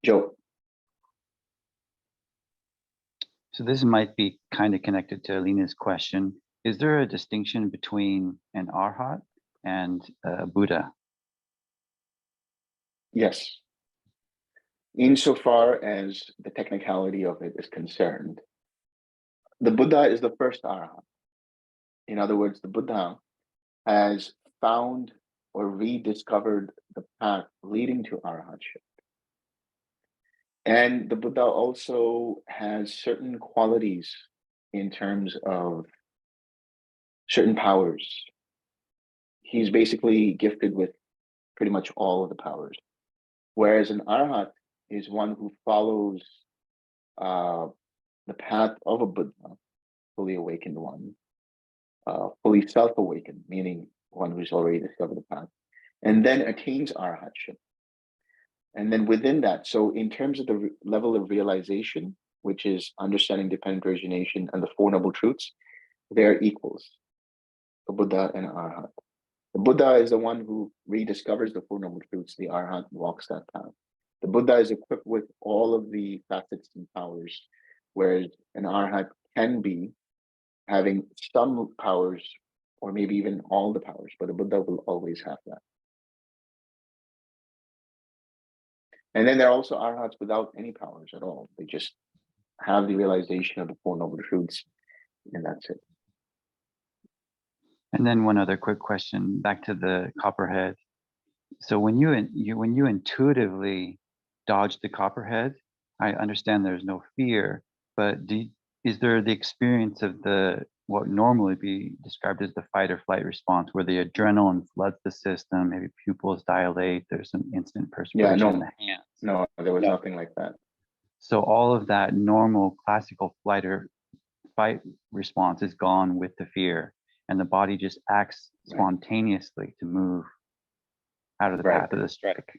Joe. So this might be kind of connected to Alina's question. Is there a distinction between an arhat and a Buddha? Yes. Insofar as the technicality of it is concerned, the Buddha is the first arhat. In other words, the Buddha has found or rediscovered the path leading to arahatship. And the Buddha also has certain qualities in terms of certain powers. He's basically gifted with pretty much all of the powers. Whereas an arahat is one who follows the path of a Buddha, fully awakened one, fully self-awakened, meaning one who's already discovered the path, and then attains arahatship. And then within that, so in terms of the level of realization, which is understanding dependent origination and the 4 noble truths, they're equals, the Buddha and Arhat. The Buddha is the one who rediscovers the 4 noble truths. The Arhat walks that path. The Buddha is equipped with all of the facets and powers, whereas an Arhat can be having some powers or maybe even all the powers, but the Buddha will always have that. And then there are also arhats without any powers at all. They just have the realization of the Four Noble Truths, and that's it. And then one other quick question back to the copperhead. So when you intuitively dodge the copperhead, I understand there's no fear, but is there the experience of what normally be described as the fight or flight response, where the adrenaline floods the system, maybe pupils dilate, there's some instant perspiration in the hands? No, there was nothing like that. So all of that normal classical flight or fight response is gone with the fear, and the body just acts spontaneously to move out of the path of the strike.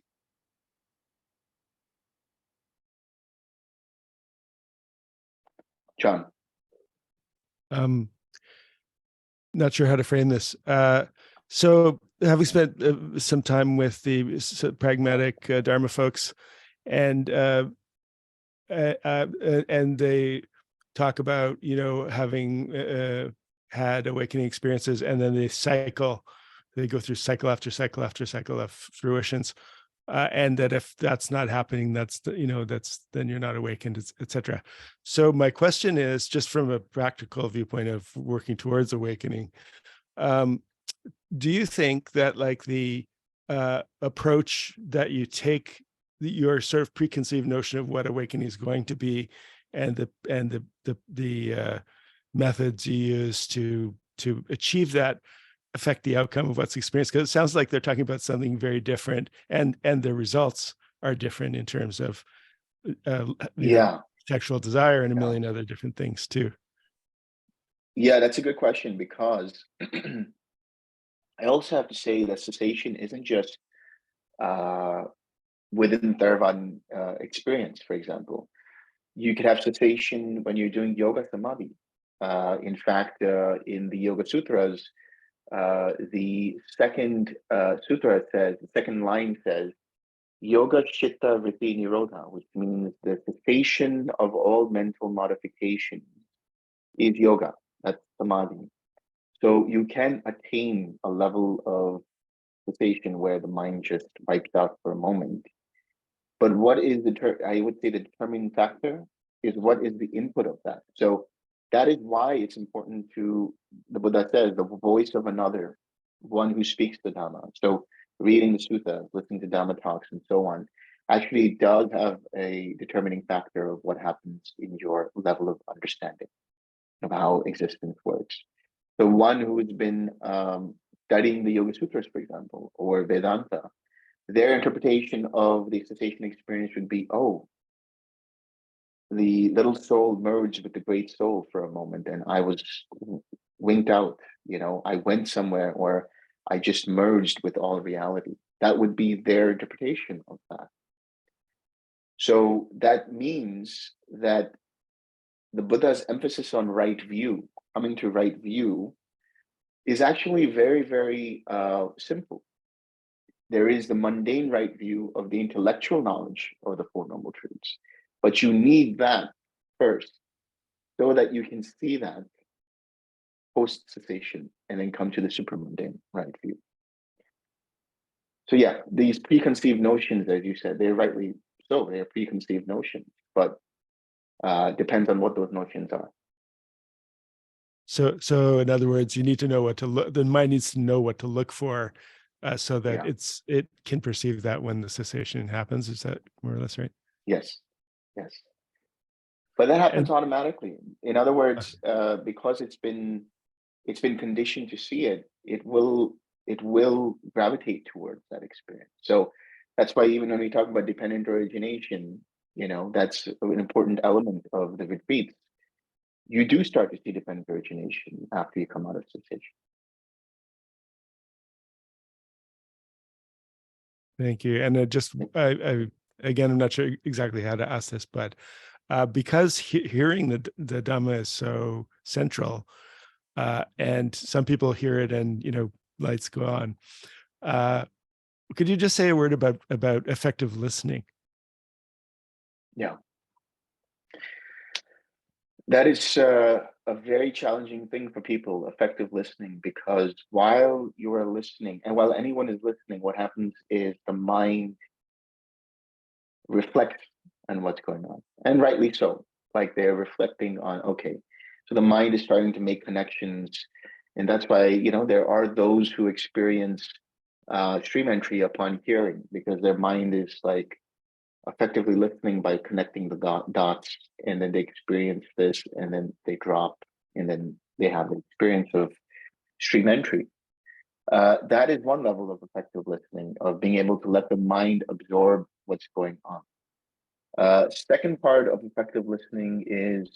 John. Not sure how to frame this. So having spent some time with the pragmatic Dharma folks, and they talk about, having had awakening experiences, and then they go through cycle after cycle after cycle of fruitions, and that if that's not happening, then you're not awakened, etc. So my question is, just from a practical viewpoint of working towards awakening, do you think that like the approach that you take, your sort of preconceived notion of what awakening is going to be, and the methods you use to achieve that, affect the outcome of what's experienced? Because it sounds like they're talking about something very different, and the results are different in terms of sexual desire and a million other different things too. Yeah, that's a good question, because I also have to say that cessation isn't just within Theravada experience. For example, you could have cessation when you're doing yoga samadhi. In fact, in the Yoga Sutras, the second sutra says, the second line says, Yoga Chitta Vritti Nirodha, which means the cessation of all mental modification is yoga. That's samadhi. So you can attain a level of cessation where the mind just wipes out for a moment. But what is I would say the determining factor is what is the input of that. So that is why it's important the Buddha says, the voice of another, one who speaks the Dhamma. So reading the sutta, listening to Dhamma talks, and so on, actually does have a determining factor of what happens in your level of understanding of how existence works. So one who has been studying the Yoga Sutras, for example, or Vedanta, their interpretation of the cessation experience would be, oh, the little soul merged with the great soul for a moment, and I was winked out, I went somewhere, or I just merged with all reality. That would be their interpretation of that. So that means that the Buddha's emphasis on right view, coming to right view, is actually very, very simple. There is the mundane right view of the intellectual knowledge of the Four Noble Truths, but you need that first so that you can see that post cessation and then come to the supramundane right view. So yeah, these preconceived notions, as you said, they're rightly so, they're preconceived notions, but depends on what those notions are. So in other words, you need to know what to look, the mind needs to know what to look for, so that it can perceive that when the cessation happens. Is that more or less right? Yes. But that happens automatically. In other words, because it's been conditioned to see it, it will gravitate towards that experience. So that's why even when we talk about dependent origination, that's an important element of the retreats. You do start to see dependent origination after you come out of cessation. Thank you. And I again, I'm not sure exactly how to ask this, but because hearing the Dhamma is so central, and some people hear it and lights go on, could you just say a word about effective listening? Yeah, that is a very challenging thing for people, effective listening, because while you are listening, and while anyone is listening, what happens is the mind reflects on what's going on, and rightly so. like they're reflecting on, okay, so the mind is starting to make connections. And that's why, you know, there are those who experience stream entry upon hearing, because their mind is like effectively listening by connecting the dots, and then they experience this, and then they drop, and then they have the experience of stream entry. That is one level of effective listening, of being able to let the mind absorb what's going on. Second part of effective listening is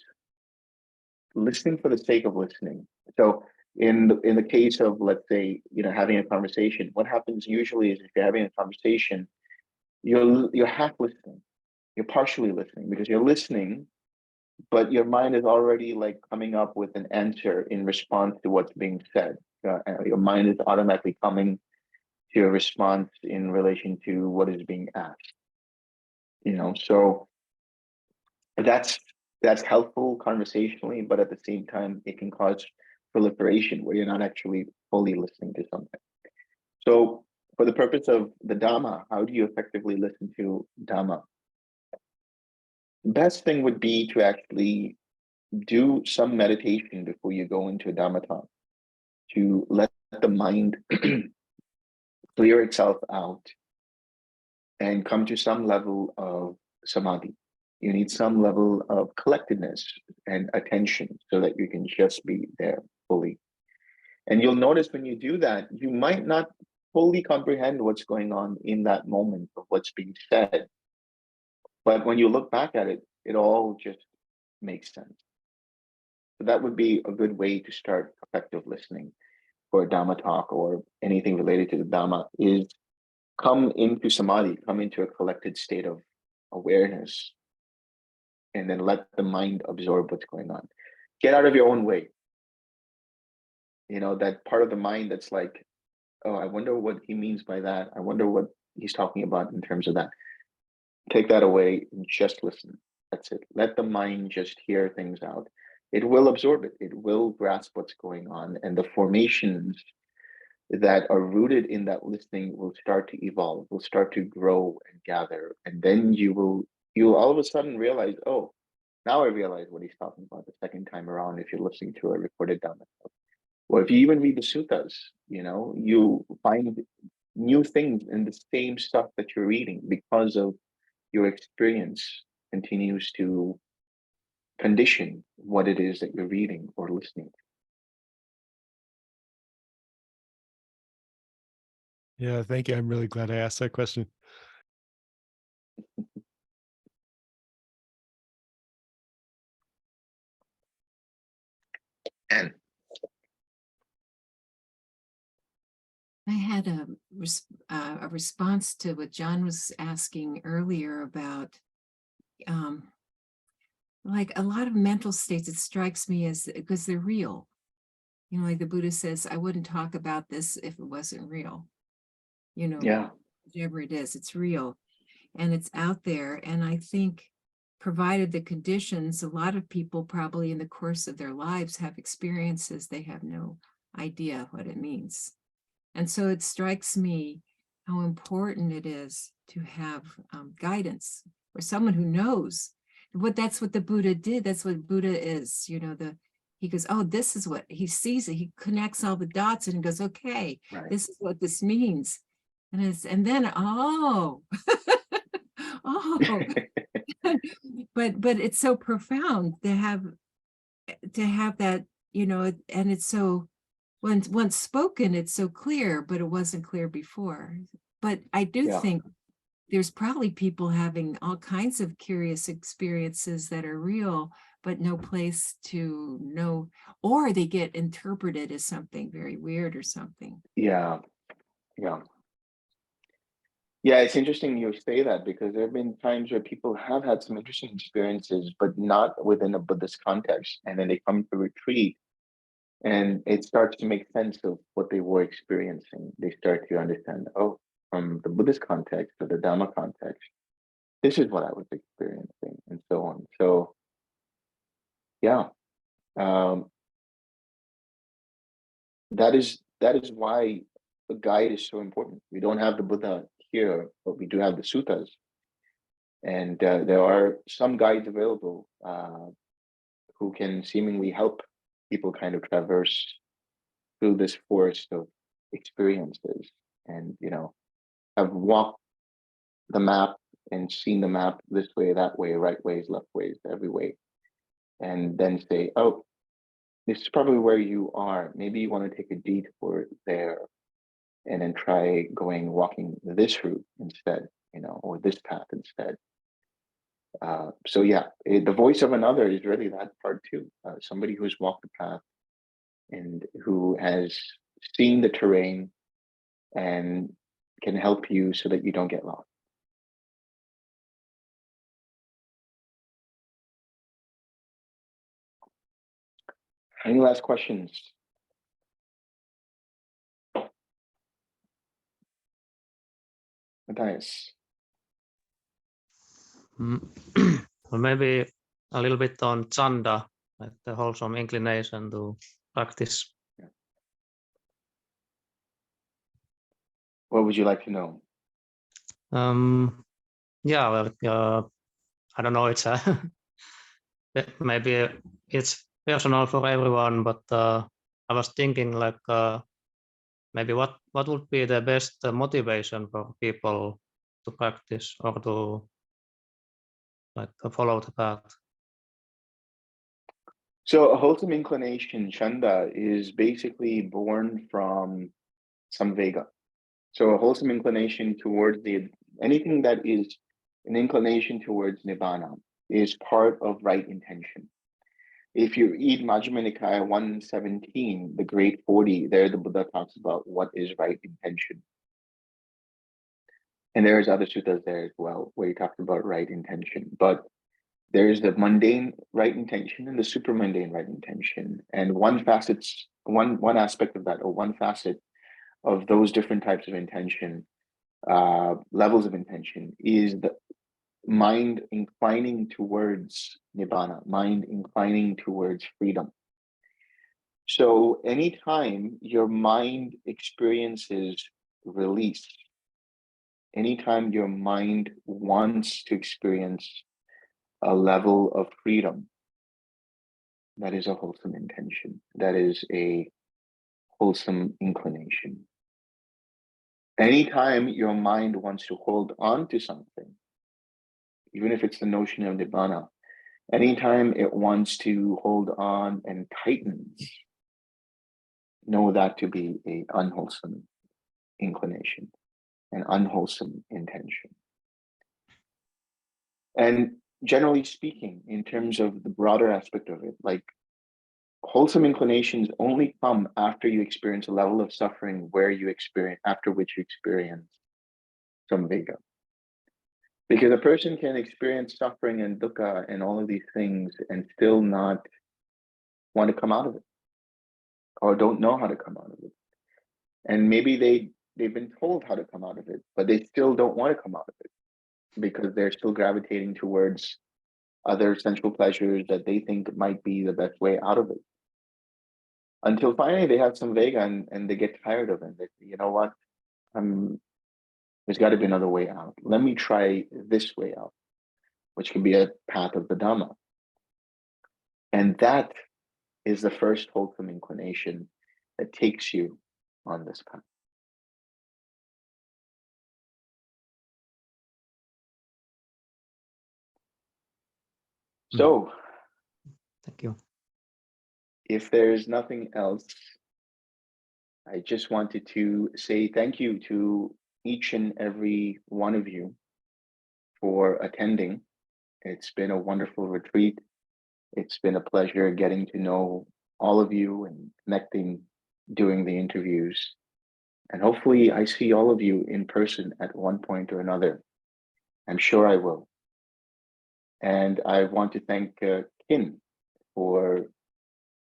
listening for the sake of listening. So in the case of, let's say, you know, having a conversation, what happens usually is if you're having a conversation, you're half listening, you're partially listening, because you're listening, but your mind is already like coming up with an answer in response to what's being said. Your mind is automatically coming to a response in relation to what is being asked. You know, so that's helpful conversationally, but at the same time, it can cause proliferation where you're not actually fully listening to something. So for the purpose of the Dhamma, how do you effectively listen to Dhamma? Best thing would be to actually do some meditation before you go into a Dhamma talk, to let the mind clear itself out and come to some level of samadhi. You need some level of collectedness and attention so that you can just be there fully. And you'll notice when you do that, you might not fully comprehend what's going on in that moment of what's being said. But when you look back at it, it all just makes sense. So that would be a good way to start effective listening for a Dhamma talk or anything related to the Dhamma, is come into samadhi, come into a collected state of awareness, and then let the mind absorb what's going on. Get out of your own way. You know, that part of the mind that's like, oh, I wonder what he means by that. I wonder what he's talking about in terms of that. Take that away and just listen. That's it. Let the mind just hear things out. It will absorb it. It will grasp what's going on. And the formations that are rooted in that listening will start to evolve, will start to grow and gather. And then you'll all of a sudden realize, oh, now I realize what he's talking about the second time around, if you're listening to a recorded Dhamma. Or if you even read the suttas, you know, you find new things in the same stuff that you're reading, because of your experience continues to condition what it is that you're reading or listening to. Yeah, thank you. I'm really glad I asked that question. And I had a response to what John was asking earlier about, like a lot of mental states, it strikes me as, because they're real. You know, like the Buddha says, I wouldn't talk about this if it wasn't real. You know, yeah, whatever it is, it's real and it's out there. And I think, provided the conditions, a lot of people probably in the course of their lives have experiences they have no idea what it means. And so it strikes me how important it is to have guidance, or someone who knows. That's what the Buddha did. That's what Buddha is. You know, he goes, oh, this is what he sees. It. He connects all the dots and he goes, okay, right. this is what this means. And then oh, oh, but it's so profound to have that, you know, and it's so, when once spoken, it's so clear, but it wasn't clear before. But I do think there's probably people having all kinds of curious experiences that are real, but no place to know, or they get interpreted as something very weird or something. Yeah, it's interesting you say that, because there have been times where people have had some interesting experiences, but not within a Buddhist context. And then they come to retreat and it starts to make sense of what they were experiencing. They start to understand, oh, from the Buddhist context or the Dhamma context, this is what I was experiencing, and so on. So, yeah, that is why the guide is so important. We don't have the Buddha here, but we do have the suttas. And there are some guides available who can seemingly help people kind of traverse through this forest of experiences, and have walked the map and seen the map this way, that way, right ways, left ways, every way, and then say, oh, this is probably where you are. Maybe you want to take a detour there and then try walking this route instead, or this path instead. So yeah, the voice of another is really that part too. Somebody who's walked the path and who has seen the terrain and can help you so that you don't get lost. Any last questions? Matthias. Or maybe a little bit on chanda, like the wholesome inclination to practice. What would you like to know? Yeah, well, I don't know. It's maybe it's personal for everyone, but I was thinking like maybe what would be the best motivation for people to practice or to follow the path. So a wholesome inclination, chanda, is basically born from samvega. So a wholesome inclination towards anything that is an inclination towards nibbana is part of right intention. If you read Majjhima Nikaya 117, the Great 40, there the Buddha talks about what is right intention. And there's other suttas there as well, where he talks about right intention. But there's the mundane right intention and the super mundane right intention. And one aspect of that, or one facet of those different types of intention, levels of intention, is the mind inclining towards nibbana, mind inclining towards freedom. So anytime your mind experiences release, anytime your mind wants to experience a level of freedom, that is a wholesome intention. That is a wholesome inclination. Anytime your mind wants to hold on to something, even if it's the notion of nibbana, anytime it wants to hold on and tightens, know that to be an unwholesome inclination, an unwholesome intention. And generally speaking, in terms of the broader aspect of it, like wholesome inclinations only come after you experience a level of suffering after which you experience samvega. Because a person can experience suffering and dukkha and all of these things and still not want to come out of it, or don't know how to come out of it. And maybe they've been told how to come out of it, but they still don't want to come out of it because they're still gravitating towards other sensual pleasures that they think might be the best way out of it. Until finally they have samvega and they get tired of it. They say, you know what? There's got to be another way out. Let me try this way out, which can be a path of the Dhamma. And that is the first wholesome inclination that takes you on this path. So, Thank you. If there's nothing else, I just wanted to say thank you to each and every one of you for attending. It's been a wonderful retreat. It's been a pleasure getting to know all of you and connecting, doing the interviews. And hopefully I see all of you in person at one point or another. I'm sure I will. And I want to thank Kim for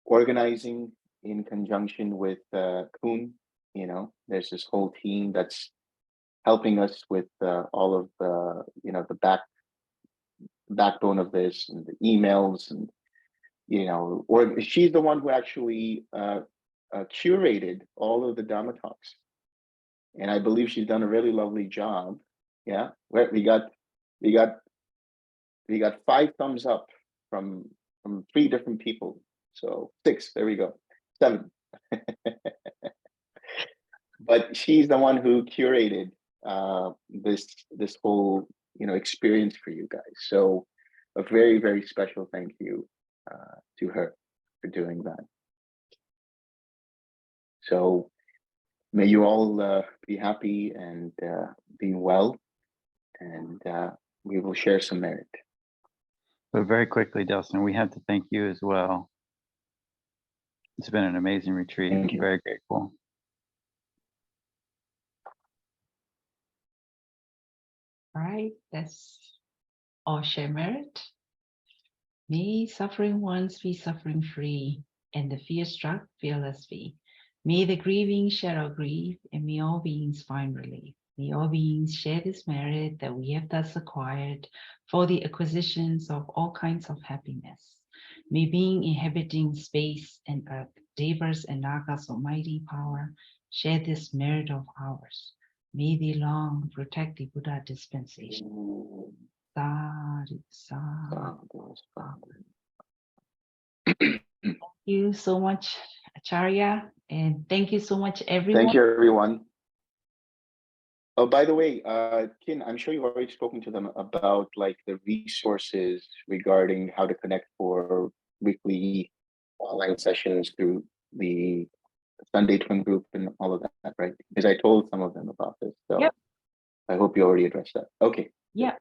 organizing in conjunction with Kuhn. There's this whole team that's helping us with all of the, the backbone of this and the emails, and or she's the one who actually curated all of the Dhamma talks, and I believe she's done a really lovely job. Yeah, we got We got 5 thumbs up from 3 different people. So 6, there we go, 7. But she's the one who curated this whole experience for you guys. So a very, very special thank you to her for doing that. So may you all be happy and be well, and we will share some merit. But very quickly, Delson, we have to thank you as well. It's been an amazing retreat. Thank you. Very grateful. All right, let's all share merit. May suffering ones be suffering free, and the fear struck fearless be. May the grieving share our grief, and may all beings find relief. May all beings share this merit that we have thus acquired for the acquisitions of all kinds of happiness. May being inhabiting space and earth, Devas and Nagas almighty power, share this merit of ours. May they long protect the Buddha dispensation. Sadhu, sadhu, sadhu. Thank you so much, Acharya, and thank you so much, everyone. Thank you, everyone. Oh, by the way, Kin, I'm sure you've already spoken to them about like the resources regarding how to connect for weekly online sessions through the Sunday Twin Group and all of that, right? Because I told some of them about this, so Yep. I hope you already addressed that. Okay. Yeah,